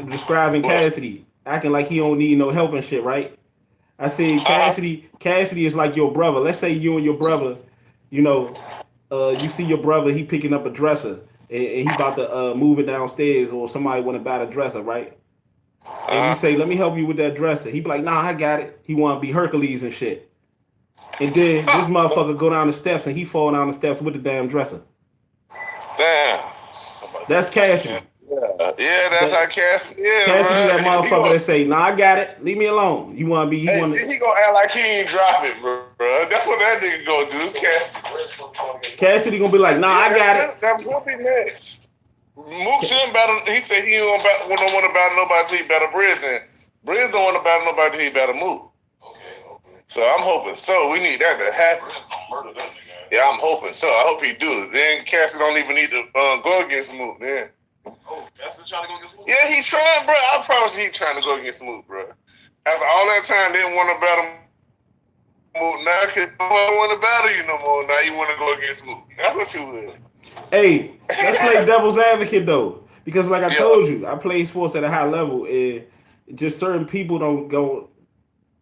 Describing Cassidy, acting like he don't need no help and shit, right? I said Cassidy is like your brother. Let's say you and your brother, you see your brother, he picking up a dresser and he about to move it downstairs, or somebody want to buy the dresser, right? And you say, let me help you with that dresser. He be like, nah, I got it. He want to be Hercules and shit. And then this motherfucker go down the steps and he fall down the steps with the damn dresser. Damn. That's Cassidy. Yeah, that's how Cassidy is. Cassidy, that motherfucker that say, nah, I got it. Leave me alone. You want to be... He gonna act like he ain't drop it, bro. That's what that nigga gonna do, Cassidy gonna be like, nah, I got it. That's what he next. Mook shouldn't battle... He said he don't want to battle nobody till he battle Briz, and Briz don't want to battle nobody till he battle Mook. So I'm hoping. So we need that to happen. Yeah, I'm hoping. So I hope he do it. Then Cassidy don't even need to go against Mook, man. Oh, Cassidy trying to go against Mook? Yeah, he trying, bro. I promise he trying to go against Mook, bro. After all that time, didn't want to battle Mook. Now he don't want to battle you no more. Now you want to go against Mook. That's what you would. Hey, let's play devil's advocate though, because like I told you, I play sports at a high level, and just certain people don't go,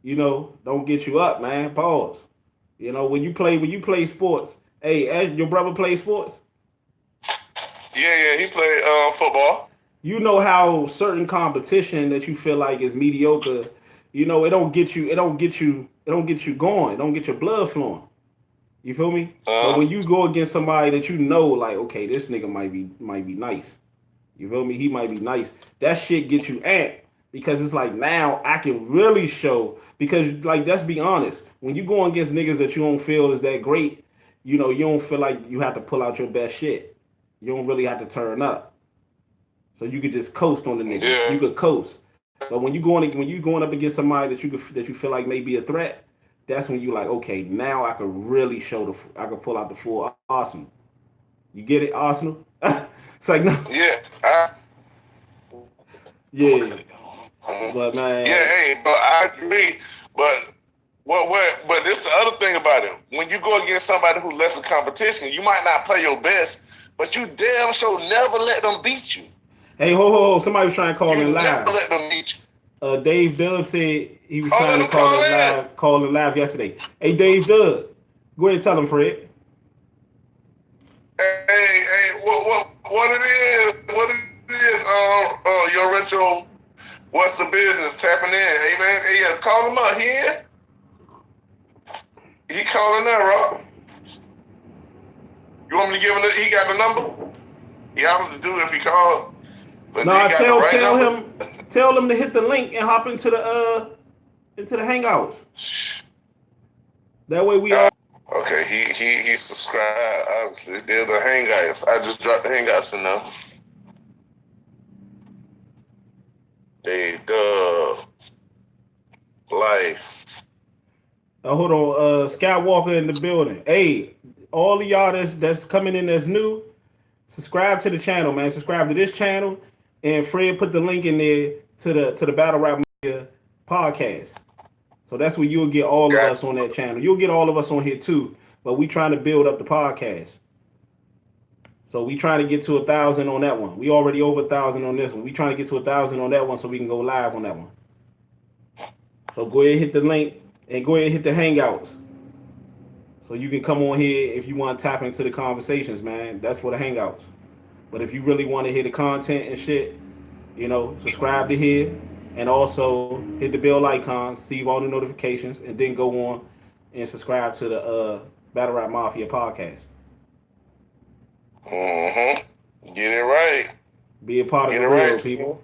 don't get you up, man. Pause. When you play sports. Hey, your brother play sports. Yeah, he played football. You know how certain competition that you feel like is mediocre, it don't get you, going, it don't get your blood flowing. You feel me? But when you go against somebody that like, okay, this nigga might be nice. You feel me? He might be nice. That shit gets you amped because it's like now I can really show. Because like let's be honest, when you go against niggas that you don't feel is that great, you don't feel like you have to pull out your best shit. You don't really have to turn up. So you could just coast on the nigga. Yeah. You could coast. But when you going up against somebody that you feel like may be a threat, that's when you like, okay, now I could really I could pull out the full Arsenal. You get it, Arsenal? It's like no. Yeah. Yeah. But man. Yeah, hey, but I agree. But but this the other thing about it. When you go against somebody who's less in competition, you might not play your best, but you damn sure never let them beat you. Hey, ho. Somebody was trying to call in live. Never let them beat you. Dave Dub said he was trying to call in live yesterday. Hey, Dave Dub, go ahead and tell him, Fred. Hey, what it is? Your retro. What's the business? Tapping in. Hey man, hey, yeah, call him up here. He calling up, Rob. You want me to give him? He got the number. He obviously do if he called. But no, tell him to hit the link and hop into the Hangouts. That way we all. Okay, he subscribed. They're the Hangouts. I just dropped the Hangouts in there. Life. Hold on, Skywalker in the building. Hey, all of y'all that's coming in that's new, subscribe to the channel, man. Subscribe to this channel, and Fred put the link in there to the Battle Rap Media podcast. So that's where you'll get all of us on that channel. You'll get all of us on here too. But we trying to build up the podcast. So we trying to get to 1,000 on that one. We already over 1,000 on this one. We trying to get to 1,000 on that one so we can go live on that one. So go ahead, hit the link, and go ahead, hit the Hangouts. So you can come on here if you want to tap into the conversations, man. That's for the Hangouts. But if you really want to hear the content and shit, subscribe to here, and also hit the bell icon, receive all the notifications, and then go on and subscribe to the Battle Rap Mafia podcast. Mm-hmm. Get it right. Be a part of the real, people.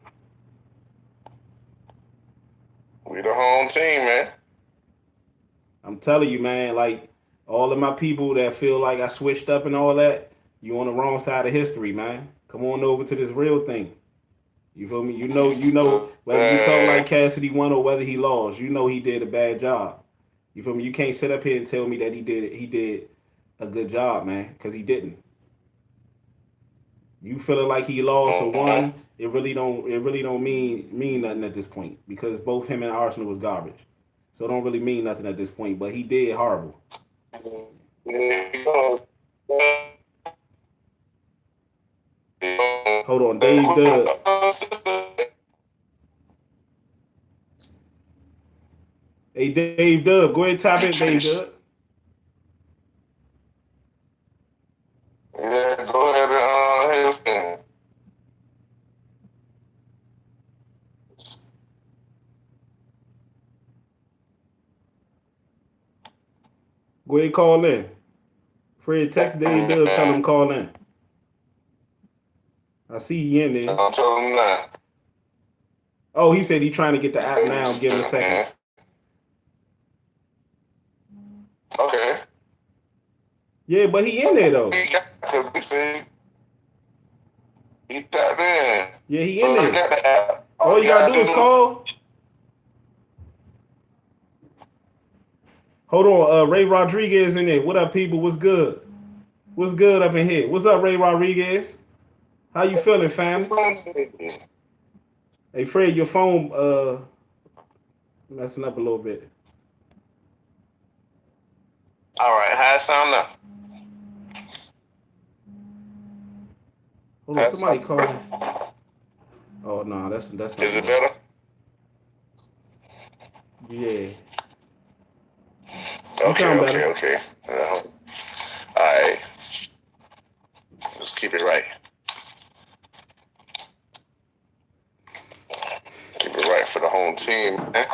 We the home team, man. I'm telling you, man, like all of my people that feel like I switched up and all that, you on the wrong side of history, man. Come on over to this real thing. You feel me? You know whether you felt like Cassidy won or whether he lost, he did a bad job. You feel me? You can't sit up here and tell me that he did a good job, man, because he didn't. You feeling like he lost or won, it really don't mean nothing at this point, because both him and Arsenal was garbage. So it don't really mean nothing at this point, but he did horrible. Hold on, Dave Dub. Hey, Dave Dub, go ahead and tap in, Dave Dub. Yeah, go ahead and hit his thing. Go ahead and call in. Fred, text Dave Dub, tell him call in. I see he in there. I'll tell him now. Oh, he said he trying to get the app now. Give him a second. Okay. Yeah, but he in there though. He tapped in. Yeah, he in there. All you gotta do is call. Hold on, Ray Rodriguez in there. What up, people? What's good? What's good up in here? What's up, Ray Rodriguez? How you feeling, fam? Hey, Fred, your phone messing up a little bit. All right, how it sound now? Hold on, somebody calling. Oh no, that's not. Is it better? Yeah. Okay. All right. Let's keep it right. Keep it right for the home team, man.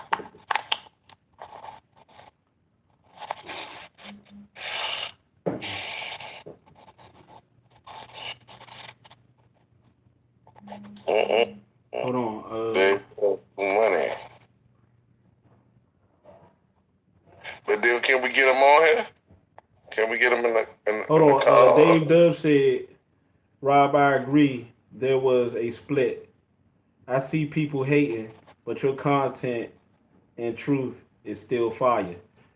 Hold on. Money. But then, can we get him on here? Can we get him in the Hold in the on. call? Dave Dub said, Rob, I agree. There was a split. I see people hating, but your content and truth is still fire.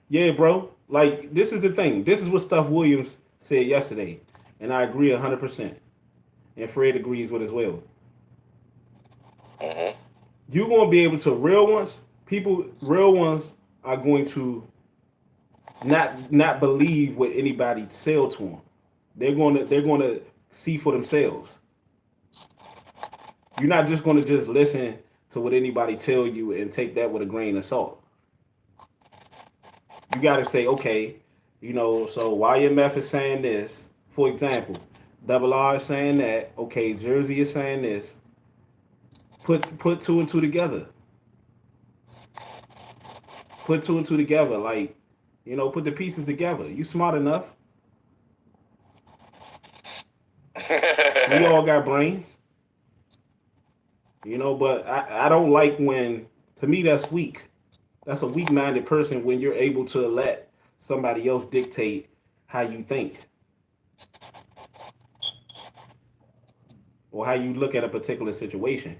Yeah, bro. Like, this is the thing. This is what Stuff Williams said yesterday. And I agree 100%. And Fred agrees with as well. Mm-hmm. You're going to be able to, real ones are going to not believe what anybody sell to them. They're going to see for themselves. You're not just going to just listen to what anybody tell you and take that with a grain of salt. You got to say, okay, so YMF is saying this. For example, Double R is saying that. Okay, Jersey is saying this. Put two and two together. Put two and two together. Like, put the pieces together. You smart enough. We all got brains. But I don't like when, to me, that's weak. That's a weak-minded person when you're able to let somebody else dictate how you think or how you look at a particular situation.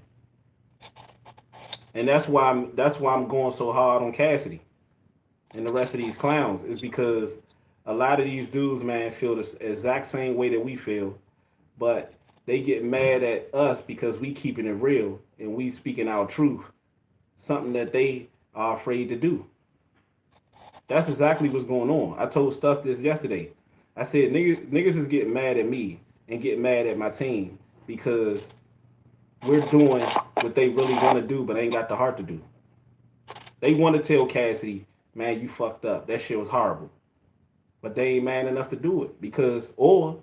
And that's why I'm going so hard on Cassidy and the rest of these clowns, is because a lot of these dudes, man, feel the exact same way that we feel, but they get mad at us because we keeping it real and we speaking our truth, something that they are afraid to do. That's exactly what's going on. I told Stuff this yesterday. I said niggas is getting mad at me and getting mad at my team because we're doing what they really want to do but ain't got the heart to do. They want to tell Cassidy, man, you fucked up. That shit was horrible. But they ain't man enough to do it or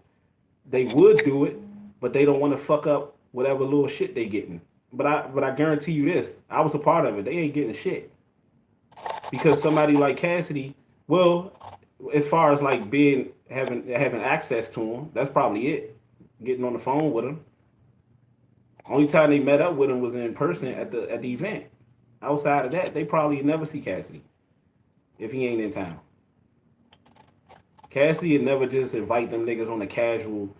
they would do it, but they don't want to fuck up whatever little shit they getting. But I guarantee you this, I was a part of it. They ain't getting shit. Because somebody like Cassidy, well, as far as like having access to him, that's probably it. Getting on the phone with him. Only time they met up with him was in person at the event. Outside of that, they probably never see Cassidy if he ain't in town. Cassidy would never just invite them niggas on a casual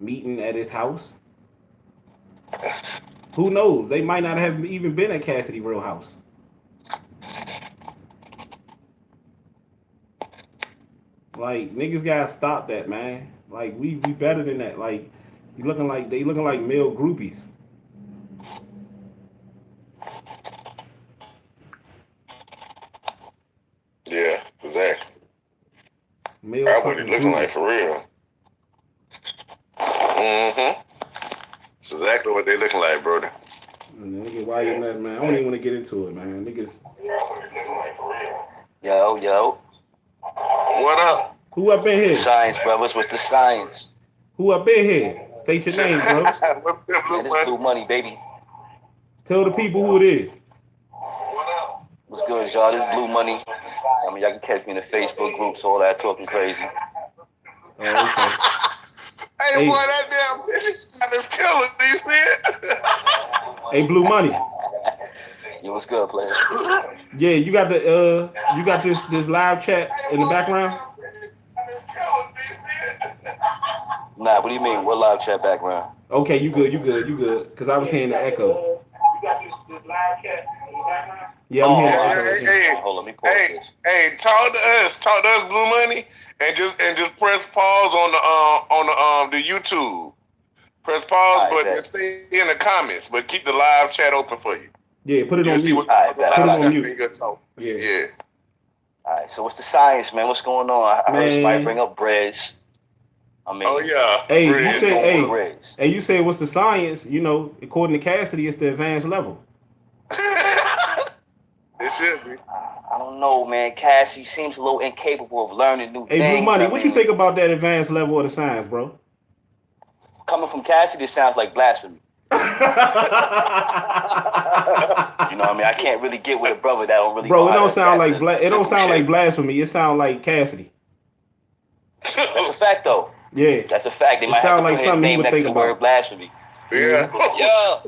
meeting at his house. Who knows? They might not have even been at Cassidy's real house. Like, niggas gotta stop that, man. Like, we better than that. Like, they looking like male groupies. Yeah, exactly. Male That's what he fucking looking groupies. like for real. Mm-hmm. That's exactly what they looking like, brother. Nigga, why you mad, man? I don't even want to get into it, man. Niggas. Yo. What up? Who up in here? Science, brothers. What's the science? Who up in here? State your name, bro. What's up, Man, this Blue Money, baby. Tell the people who it is. What's good, y'all? This Blue Money. I mean, y'all can catch me in the Facebook groups, all that talking crazy. Oh, okay. Hey, boy, that damn bitch is killer. Do you see it? Hey, Blue Money. Yo, what's good, player? Yeah, you got this live chat in the background? Nah, what do you mean? What live chat background? Okay, you good. Because I was hearing the echo. You got this live chat in the background? Yeah, I'm hearing the echo. Hey, Hold on, let me pause this. Hey, talk to us, Blue Money, and just press pause on the YouTube. Press pause, Right, but bet. just stay in the comments, but keep the live chat open for you. Yeah, put it on See mute. what All right, bet. Put it live on chat mute. good talk. Yeah. All right, so what's the science, man? What's going on? I heard somebody bring up breads. Oh yeah. Hey, you Bridge. say, hey, you say what's the science? You know, according to Cassidy, it's the advanced level. It should be. I don't know, man. Cassie seems a little incapable of learning new Hey, things. Blue Money, what you think about that advanced level of the science, bro? Coming from Cassidy, it sounds like blasphemy. You know what I mean? I can't really get with a brother that don't really. Bro, know it how don't to sound adapt like to it don't sound simple like blasphemy. It sound like Cassidy. That's a fact, though. Yeah, That's a fact. They it might have to sound put like his something he name would next think to the word about. blasphemy. Yeah. Yeah.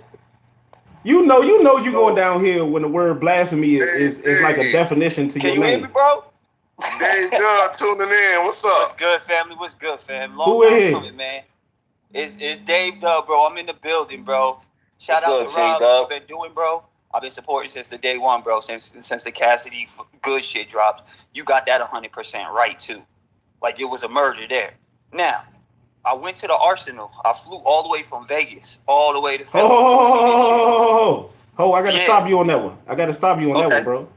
You know, you going downhill when the word blasphemy is like a definition to Can your you hear name. me, bro? Dave Dunn tuning in. What's What's up? good, family? What's good, fam? Who Long time is? coming, man. It's Dave Dub, bro. I'm in the building, bro. Shout What's out good, to Rob. J-Dub? What you been doing, bro? I've been supporting since the day one, bro. Since the Cassidy good shit dropped. You got that 100% right too. Like it was a murder there. Now, I went to the Arsenal. I flew all the way from Vegas, all the way to Philly. I gotta stop you on that one. I gotta stop you on that one, bro.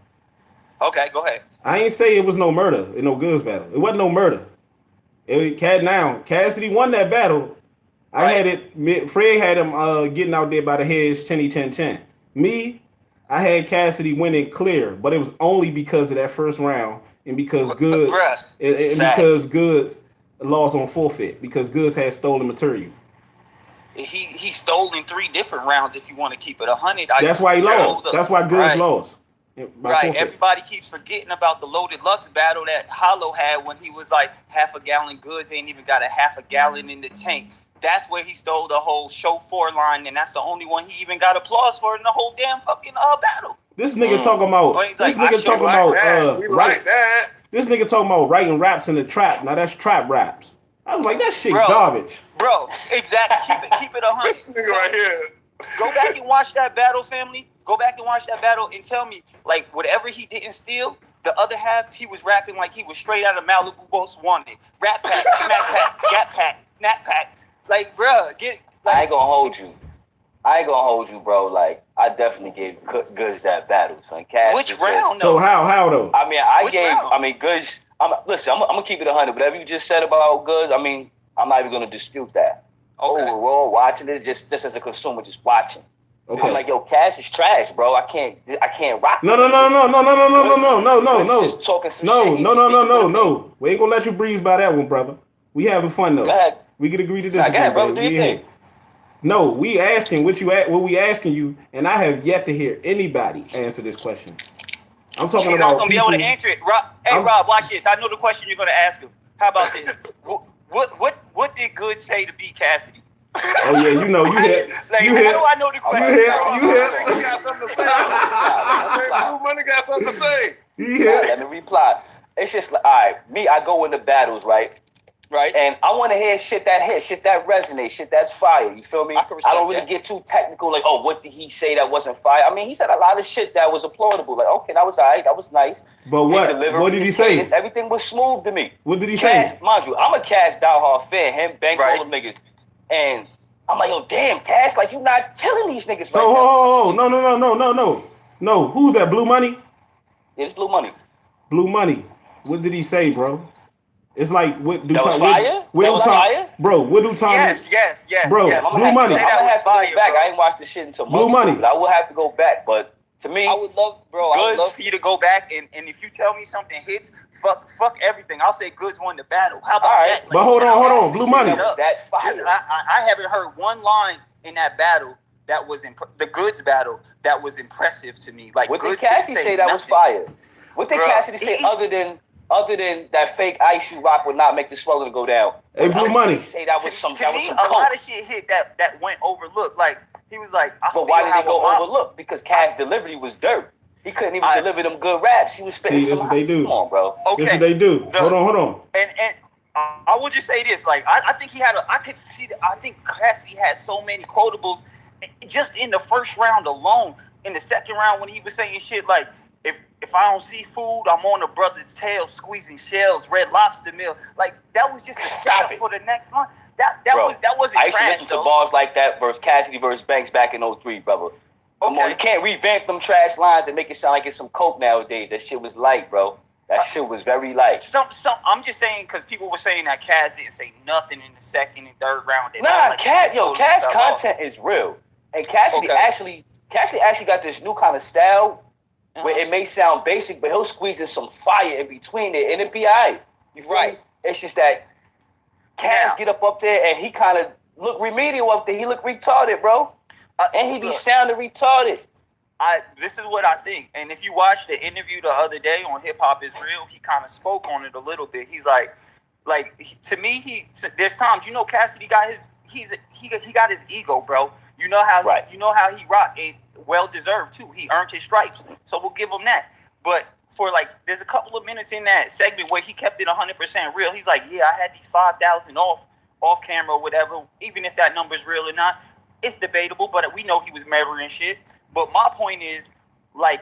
Okay, go ahead. I ain't say it was no murder in no goods battle. It wasn't no murder. Cassidy won that battle. I had it. Fred had him getting out there by the heads, chinny chin chin. Me, I had Cassidy winning clear, but it was only because of that first round and because Goods because Goods lost on forfeit because Goods had stolen material. He stole in 3 different rounds. If you want to keep it 100, that's why he lost. That's why Goods lost. Right. Forfeit. Everybody keeps forgetting about the Loaded Lux battle that Hollow had when he was like half a gallon goods, ain't even got a half a gallon in the tank. That's where he stole the whole show 4 line, and that's the only one he even got applause for in the whole damn fucking battle. This nigga talking about This nigga talking about writing raps in the trap. Now that's trap raps. I was like, that shit garbage. Bro, exactly. Keep it 100. This nigga right here. Go back and watch that battle, family. Go back and watch that battle and tell me, like, whatever he didn't steal, the other half, he was rapping like he was straight out of Malibu Boskoe100. Rap pack, smack pack, gap pack, nap pack. Like, bruh, I ain't gonna hold you, bro. Like, I definitely gave Goods that battle, son. Which round, So though? how though? I mean, Goods. Listen, I'm gonna keep it 100. Whatever you just said about Goods, I mean, I'm not even gonna dispute that. Okay. Overall, watching it just as a consumer, just watching. Okay. I'm like, yo, Cass is trash, bro. I can't rock. No. Just talking some No. shit. No. We ain't gonna let you breeze by that one, brother. We having fun though. Go ahead. We could agree to disagree. Go ahead, brother. Do your thing. No, we asking what we asking you, and I have yet to hear anybody answer this question. I'm talking He's about not gonna be able to answer it. Rob, watch this. I know the question you're gonna ask him. How about this? What did Good say to beat Cassidy? Oh yeah, you know you hit. Like, You how hit. do I know the question? You hit. He got something to say. Blue Money got something to say. Yeah. Let me reply. It's just like, all right, me, I go into battles, right? Right. And I want to hear shit that hits, shit that resonates, shit that's fire. You feel me? I can respect don't really that. get too technical, like, oh, what did he say that wasn't fire? I mean, he said a lot of shit that was applaudable. Like, okay, that was all right, that was nice. But what? What did he say? Everything was smooth to me. What did he say? Mind you, I'm a Cass diehard fan. Him, Banks, Right. all them niggas. And I'm like, yo, damn, Cass, like, you not killing these niggas So right now. no. Who's that? Blue Money? It's Blue Money. Blue Money. What did he say, bro? It's like what do That was Tom? fire? That was fire? Bro, what do Tom? Yes. Bro, yes. Blue Money. I'm gonna have to go back. I ain't watched the shit until Blue months Money. ago, but I will have to go back. But to me, I would love for you to go back and if you tell me something hits, fuck everything. I'll say Goods won the battle. How about that? Like, But hold on. Blue Money. that fire. I haven't heard one line in that battle that was the Goods battle that was impressive to me. Like, What did Goods Cassidy didn't say that was nothing. fire? What did Bro, Cassidy say other than that fake ice you rock would not make the swelling go down? Hey, Blue Money. Say that was some. To That was me, some a lot coke. of shit hit that went overlooked. Like, he was like, But why did it go overlooked? Because Cass' delivery was dirt. He couldn't even deliver them good raps. He was spitting See, some that's what they do. Come on, bro. Okay. This is what they do. Hold on. And I will just say this: like, I think he had I think Cassidy had so many quotables just in the first round alone. In the second round, when he was saying shit like, if I don't see food, I'm on a brother's tail squeezing shells, Red Lobster meal. Like, that was just a setup for the next line. That wasn't I used to trash listen to though. bars like that versus Cassidy versus Banks back in 03, brother. Come on, you can't revamp them trash lines and make it sound like it's some coke nowadays. That shit was light, bro. That shit was very like. Some. I'm just saying because people were saying that Cass didn't say nothing in the second and third round. Nah, Cass content is real, and Cassidy actually got this new kind of style where it may sound basic, but he'll squeeze in some fire in between it, and it be alright. You feel me? It's just that Cass get up there and he kind of look remedial up there. He look retarded, bro, and he be sounding retarded. This is what I think, and if you watch the interview the other day on Hip Hop Is Real, he kind of spoke on it a little bit. He's like to me, there's times Cassidy got he got his ego, bro. You know how he rock, and well deserved too. He earned his stripes, so we'll give him that. But for there's a couple of minutes in that segment where he kept it 100% real. He's like, yeah, I had these 5,000 off camera or whatever. Even if that number's real or not, it's debatable. But we know he was murdering shit. But my point is,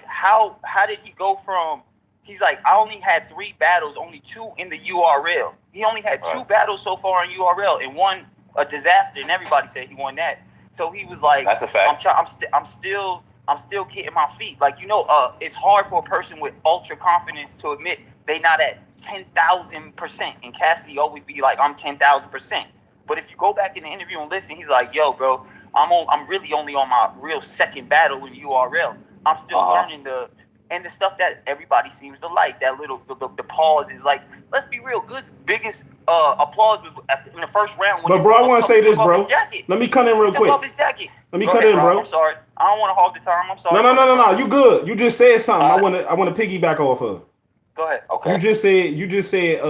how did he go from? He's like, I only had 3 battles, only 2 in the URL. He only had 2 battles so far in URL, and one a disaster, and everybody said he won that. So he was like, that's a fact. I'm still getting my feet. It's hard for a person with ultra confidence to admit they not at 10,000%. And Cassidy always be like, I'm 10,000%. But if you go back in the interview and listen, he's like, yo, bro, I'm really only on my real second battle in URL. I'm still learning the stuff that everybody seems to like. That little the pause is like, let's be real. Good's biggest applause was in the first round. But bro, I want to say this, bro. Let me cut in real quick. Took off his jacket. Let me cut in, bro. I'm sorry. I don't want to hog the time. I'm sorry. No. You good. You just said something. I want to piggyback off of. Go ahead. Okay. You just said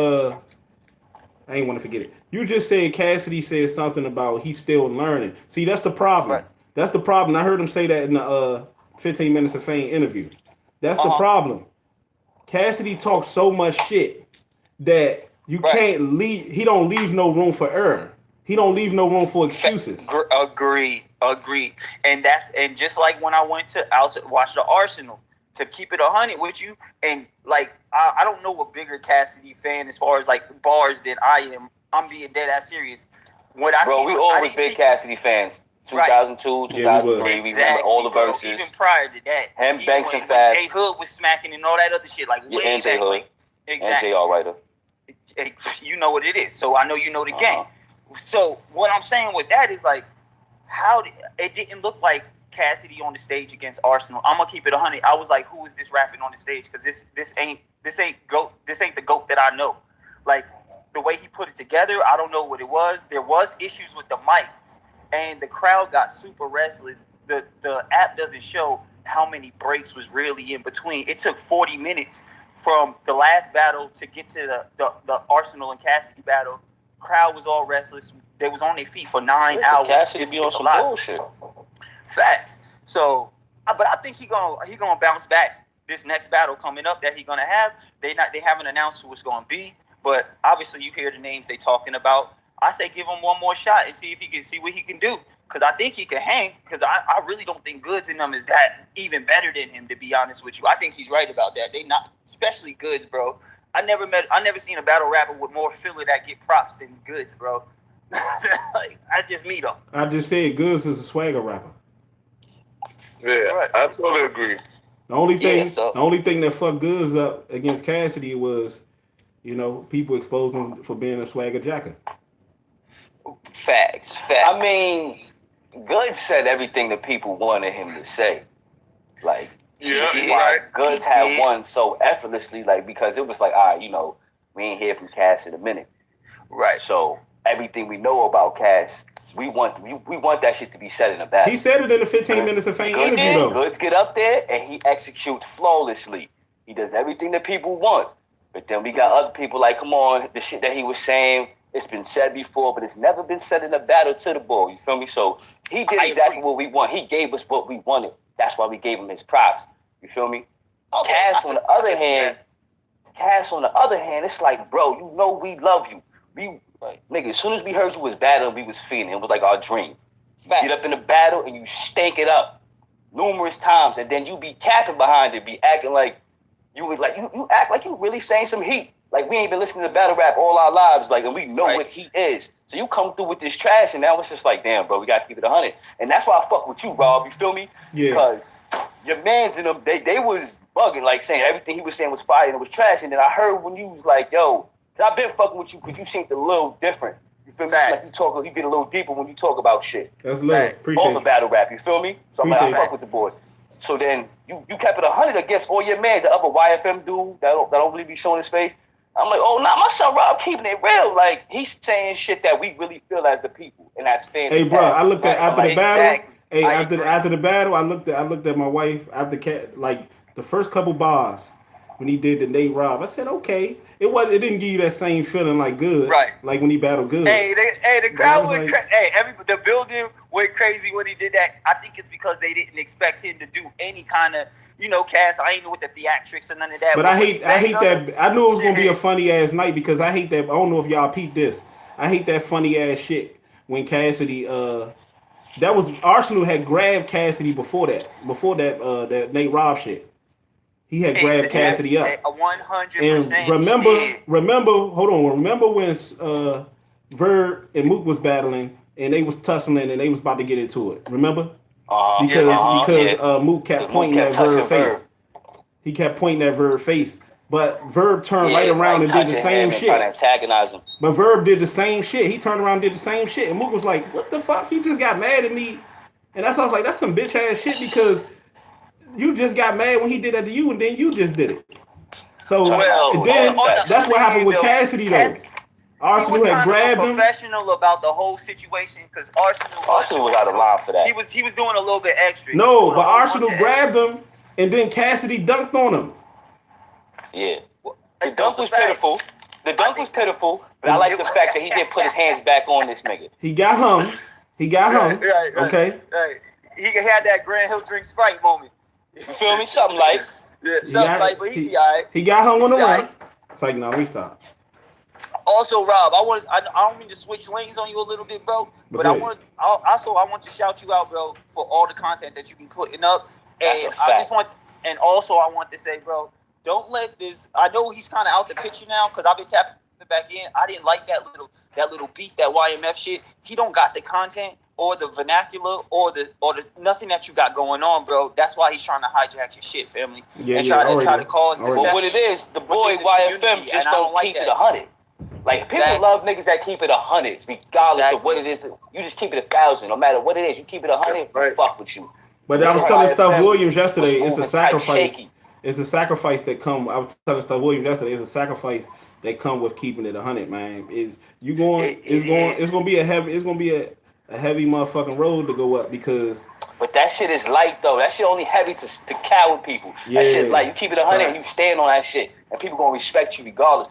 I ain't want to forget it. You just said Cassidy said something about he's still learning. See, that's the problem. Right. That's the problem. I heard him say that in the 15 Minutes of Fame interview. That's the problem. Cassidy talks so much shit that you can't leave. He don't leave no room for error. He don't leave no room for excuses. Agreed. And just like when I went out to watch the Arsenal, to keep it 100 with you, and I don't know a bigger Cassidy fan as far as bars than I am. I'm being dead ass serious. We always big Cassidy fans. 2002, 2003, we remember all the verses. Even prior to that, him, Banks, and Fab. J Hood was smacking and all that other shit, way and J Hood, exactly. and J.R. Writer. You know what it is, so I know you know the game. So what I'm saying with that is how it didn't look like Cassidy on the stage against Arsenal. I'm gonna keep it 100. I was like, who is this rapping on the stage? Because this ain't GOAT. This ain't the GOAT that I know. The way he put it together, I don't know what it was. There was issues with the mic. And the crowd got super restless. The app doesn't show how many breaks was really in between. It took 40 minutes from the last battle to get to the Arsenal and Cassidy battle. Crowd was all restless. They was on their feet for 9 hours. Cassidy be on some bullshit. Facts. So, but I think he gonna bounce back. This next battle coming up that he gonna have, they haven't announced who it's gonna be. But obviously, you hear the names they talking about. I say give him one more shot and see if he can see what he can do. Because I think he can hang. Because I really don't think Goods in them is that even better than him, to be honest with you. I think he's right about that. They not, especially Goods, bro. I never seen a battle rapper with more filler that get props than Goods, bro. That's just me, though. I just said Goods is a swagger rapper. Yeah, right. I totally agree. The only thing that fucked Goods up against Cassidy was, people exposed him for being a swagger jacker. Facts. I mean, Goods said everything that people wanted him to say. Goods had won so effortlessly, because it was all right, we ain't hear from Cass in a minute. Right. So everything we know about Cass, we want that shit to be said in a battle. He said it in the 15 Minutes of Fame interview, though. Goods get up there and he executes flawlessly. He does everything that people want. But then we got other people come on, the shit that he was saying, it's been said before, but it's never been said in a battle to the ball. You feel me? So he did exactly what we want. He gave us what we wanted. That's why we gave him his props. You feel me? Okay, Cass, on the other hand, it's bro, we love you. Nigga, as soon as we heard you was battling, we was feeling. It was like our dream. Facts. Get up in the battle and you stank it up numerous times, and then you be capping behind it, be acting like you was you act like you really saying some heat. We ain't been listening to battle rap all our lives, and we know what he is. So you come through with this trash, and now it's just damn, bro, we gotta keep it 100. And that's why I fuck with you, Rob. You feel me? Yeah. Because your mans in them, they was bugging, like saying everything he was saying was fire and it was trash. And then I heard when you was like, yo, cause I've been fucking with you because you seemed a little different. You feel me? Like you get a little deeper when you talk about shit. That's lit. Appreciate Also battle rap, you feel me? So I'm like, I fuck with the boy. So then you kept it 100 against all your mans, the other YFM dude that don't really be showing his face. I'm like, oh, nah, my son Rob keeping it real. Like, he's saying shit that we really feel as the people, and that's fans. Hey, bro, I looked at after the battle. Exactly. Hey, after the battle, I looked at my wife after like the first couple bars when he did the Nate Rob. I said, okay, it didn't give you that same feeling like good, right? Like when he battled good. Hey, the crowd went crazy. Hey, the building went crazy when he did that. I think it's because they didn't expect him to do any kind of. Cass, I ain't know with the theatrics or none of that. But I hate that. I knew it was gonna be a funny ass night because I hate that. I don't know if y'all peeped this. I hate that funny ass shit when Cassidy. That was Arsenal had grabbed Cassidy before that that Nate Rob shit. He had grabbed Cassidy up. 100%. And remember, hold on. Remember when Verb and Mook was battling and they was tussling and they was about to get into it. Remember? Because Mook kept pointing at Verb's face. He kept pointing at Verb's face. But Verb turned right around and did the same shit. Trying to antagonize him. But Verb did the same shit. He turned around and did the same shit. And Mook was like, what the fuck? He just got mad at me. And that's why I was like, that's some bitch ass shit because you just got mad when he did that to you and then you just did it. So that's what happened with Cassidy though. Arsenal had grabbed him. Professional about the whole situation because Arsenal was out of line for that. He was doing a little bit extra. No, but Arsenal grabbed him and then Cassidy dunked on him. Yeah, the dunk was pitiful. But I like the fact that he did put his hands back on this nigga. He got hung. Right. Okay. Right. He had that Grand Hill drink Sprite moment. You feel me? Something like. But he be all right. He got hung on the run. It's like, no, we stop. Also, Rob, I don't mean to switch lanes on you a little bit, bro. But I want to shout you out, bro, for all the content that you be putting up. And I want to say, bro, don't let this. I know he's kind of out the picture now because I've been tapping back in. I didn't like that little beef, that YMF shit. He don't got the content or the vernacular or the nothing that you got going on, bro. That's why he's trying to hijack your shit, family, and try to cause deception. But what it is, the boy YFM just don't keep it 100. Like people love niggas that keep it 100, regardless of what it is. You just keep it 1,000, no matter what it is. You keep it 100, we fuck with you. But I was telling Stuff Williams yesterday, it's a sacrifice. It's a sacrifice that come. I was telling Stuff Williams yesterday, it's a sacrifice that come with keeping it 100, man. It's gonna be a heavy motherfucking road to go up because. But that shit is light though. That shit only heavy to coward people. Yeah, that shit light. You keep it 100 and you stand on that shit, and people gonna respect you regardless.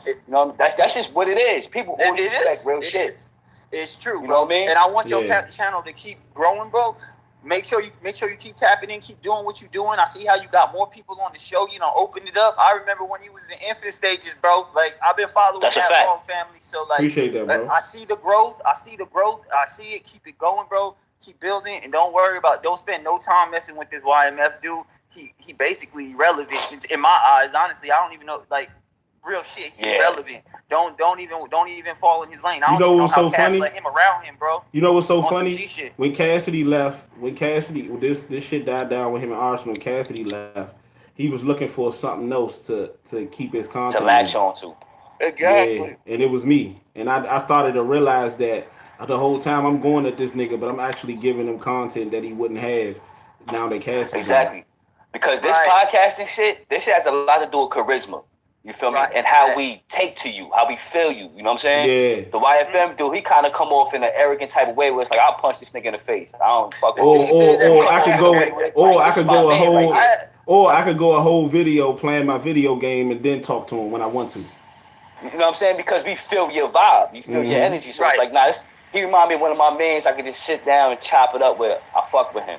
That's just what it is. People always respect real shit. It's true, you bro. Know what I mean? And I want your channel to keep growing, bro. Make sure you keep tapping in, keep doing what you're doing. I see how you got more people on the show. Open it up. I remember when you was in the infant stages, bro. Like I've been following that song, family. So like, appreciate that, bro. I see the growth. I see it. Keep it going, bro. Keep building, and don't spend no time messing with this YMF dude. He basically irrelevant in my eyes. Honestly, I don't even know real shit. He's irrelevant. Don't even fall in his lane. I don't know what's so funny? Let him around him, bro. You know what's so funny? When Cassidy left, this shit died down with him and Arsenal. Cassidy left. He was looking for something else to keep his content. To latch on to. Exactly. Yeah, and it was me. And I started to realize that the whole time I'm going at this nigga, but I'm actually giving him content that he wouldn't have now that Cassidy. Exactly. Because this podcasting shit, this shit has a lot to do with charisma. You feel me? And how we take to you, how we feel you. You know what I'm saying? Yeah. The YFM dude, he kind of come off in an arrogant type of way where it's like, I'll punch this nigga in the face. I don't fuck with I could go a whole video playing my video game and then talk to him when I want to. You know what I'm saying? Because we feel your vibe. You feel your energy. So it's like, nah, he remind me of one of my mans I could just sit down and chop it up with. I fuck with him.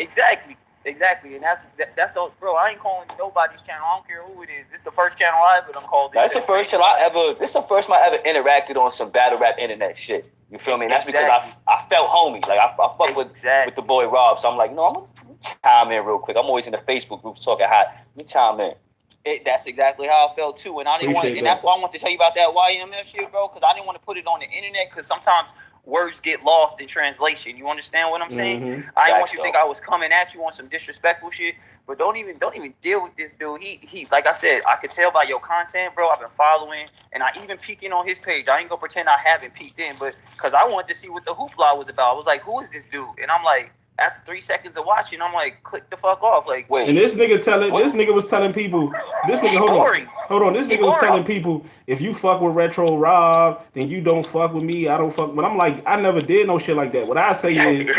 Exactly, and that's the bro. I ain't calling nobody's channel. I don't care who it is. This is the first channel I ever called. That's the first channel This is the first time I ever interacted on some battle rap internet shit. You feel me? And that's because I felt homie. Like I fuck with the boy Rob. So I'm like, I'm gonna chime in real quick. I'm always in the Facebook groups talking hot. Let me chime in. That's exactly how I felt too, and I didn't want. And that's why I want to tell you about that YMF shit, bro. Because I didn't want to put it on the internet. Because sometimes words get lost in translation. You understand what I'm saying? I didn't want you to think I was coming at you on some disrespectful shit. But don't even deal with this dude. He like I said, I could tell by your content, bro. I've been following, and I even peeking on his page. I ain't gonna pretend I haven't peeked in, but because I wanted to see what the hoopla was about. I was like, who is this dude? And I'm like, after 3 seconds of watching, I'm like, click the fuck off. Like, wait. And this nigga was telling people, this nigga, hold on. This nigga was telling people, if you fuck with Retro Rob, then you don't fuck with me. I don't fuck. But I'm like, I never did no shit like that. What I say is,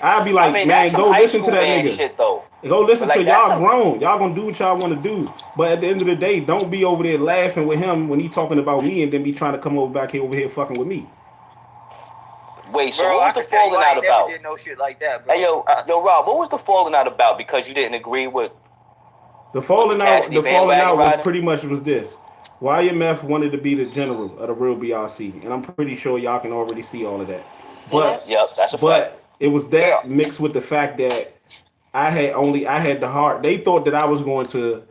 I'd be like, man, go listen to that nigga. Shit, though. Go listen to y'all grown. Y'all gonna do what y'all want to do. But at the end of the day, don't be over there laughing with him when he talking about me and then be trying to come over here fucking with me. Wait, so what was the falling out about? Never did no shit like that, bro. Hey, yo, Rob, what was the falling out about? Because you didn't agree with the falling out. The falling out was pretty much this. YMF wanted to be the general of the real BRC, and I'm pretty sure y'all can already see all of that. But that's a fact. But it was that mixed with the fact that I had the heart. They thought that I was going to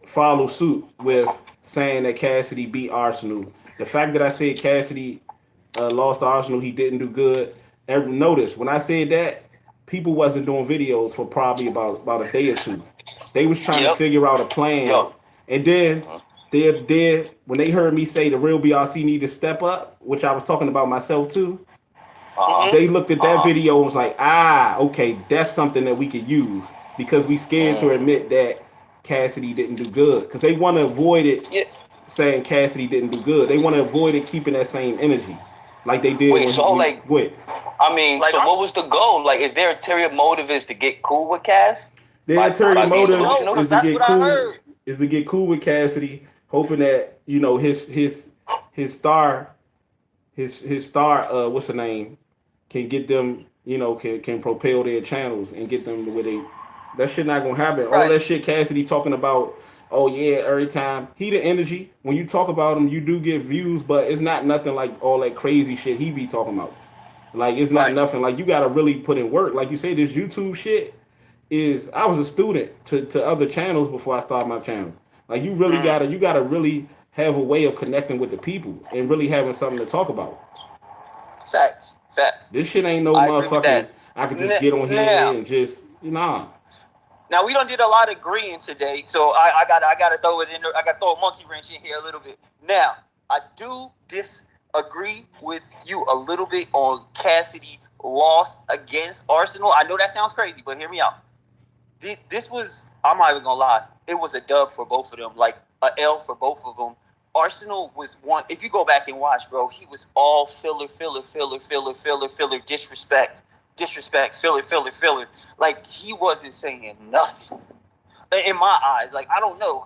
follow suit with saying that Cassidy beat Arsenal. The fact that I said Cassidy lost to Arsenal, he didn't do good. And notice when I said that, people wasn't doing videos for probably about a day or two. They was trying to figure out a plan. And then when they heard me say the real BRC need to step up, which I was talking about myself too. They looked at that video and was like, okay, that's something that we could use because we scared to admit that Cassidy didn't do good because they want to avoid it saying Cassidy didn't do good. They want to avoid it keeping that same energy like they did. Wait, so what was the goal? Like, is their ulterior motive is to get cool with Cass? Their ulterior motive is to get cool with Cassidy, hoping that his star, what's the name? Can get them, can propel their channels and get them to where they. That shit not gonna happen. All that shit Cassidy talking about. Oh yeah, every time he the energy. When you talk about him, you do get views, but it's not nothing like all that crazy shit he be talking about. Like it's not nothing. Like you gotta really put in work. Like you say, this YouTube shit is. I was a student to other channels before I started my channel. Like you really gotta really have a way of connecting with the people and really having something to talk about. Facts. This shit ain't no motherfucking. I could just get on here and just Now we done did a lot of agreeing today, so I gotta throw it in. I gotta throw a monkey wrench in here a little bit. Now I do disagree with you a little bit on Cassidy lost against Arsenal. I know that sounds crazy, but hear me out. This was, I'm not even gonna lie, it was a dub for both of them, like a L for both of them. Arsenal was one. If you go back and watch, bro, he was all filler, disrespect, filler. Like he wasn't saying nothing. In my eyes, like I don't know.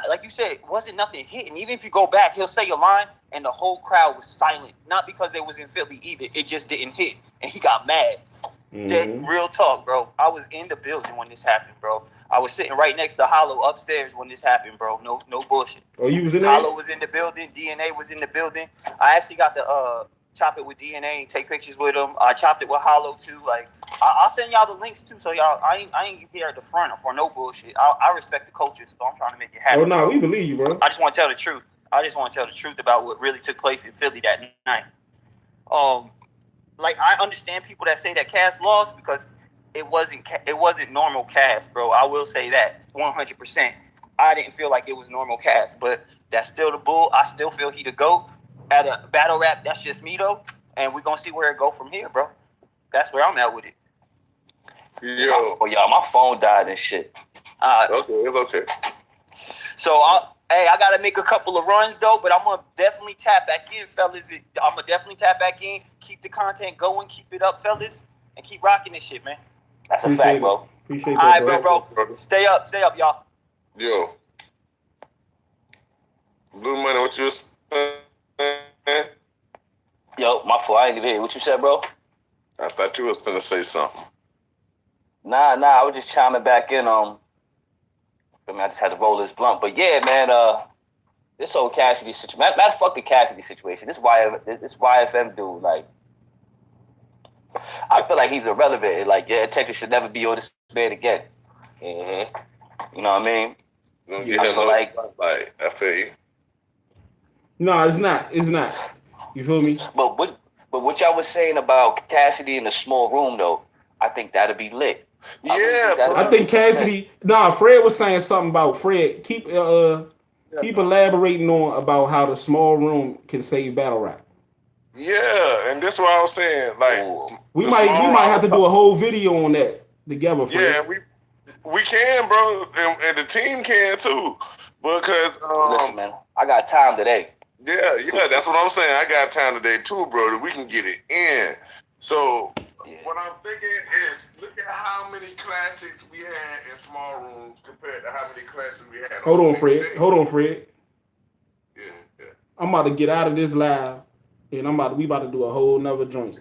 Like you said, it wasn't nothing hitting. Even if you go back, he'll say a line, and the whole crowd was silent. Not because they was in Philly either. It just didn't hit, and he got mad. That real talk, bro. I was in the building when this happened, bro. I was sitting right next to Hollow upstairs when this happened, bro. No bullshit. Oh, you was in there? Hollow was in the building. DNA was in the building. I actually got to chop it with DNA and take pictures with him. I chopped it with Hollow too. Like I'll send y'all the links too. So y'all, I ain't here at the front for no bullshit. I respect the culture, so I'm trying to make it happen. Oh no, we believe you, bro. I just want to tell the truth. I just want to tell the truth about what really took place in Philly that night. Like I understand people that say that Cass lost because it wasn't normal Cass, bro. I will say that 100%. I didn't feel like it was normal Cass, but that's still the bull. I still feel he the GOAT at a battle rap. That's just me though, and we're gonna see where it go from here, bro. That's where I'm at with it. Yo, y'all, my phone died and shit. Okay, it's okay. So I gotta make a couple of runs though, but I'm gonna definitely tap back in, fellas. I'm gonna definitely tap back in, keep the content going, keep it up, fellas, and keep rocking this shit, man. That's a fact, bro. Appreciate that. All right, bro. Stay up, y'all. Yo, Blue Money, what you was saying? Yo, my fault. I ain't even hear what you said, bro. I thought you was gonna say something. Nah. I was just chiming back in on. I just had to roll this blunt, but yeah, man. This whole Cassidy situation. Matter fuck the Cassidy situation. This YFM dude, like, I feel like he's irrelevant. Like, your attention should never be on this man again. You know what I mean? I feel like I feel you. No, it's not. You feel me? But But what y'all was saying about Cassidy in the small room, though, I think that'll be lit. I think Cassidy. Nah, Fred was saying something about Fred. Keep elaborating on about how the small room can save battle rap. Yeah, and this is what I was saying. Like we might have to do a whole video on that together. Fred. Yeah, we can, bro, and the team can too. Because listen, man, I got time today. Yeah, that's what I'm saying. I got time today too, bro. That we can get it in. So what I'm thinking is, look at how many classics we had in small rooms compared to how many classics we had. Hold on, Fred. Yeah. I'm about to get out of this live, and we about to do a whole nother joint.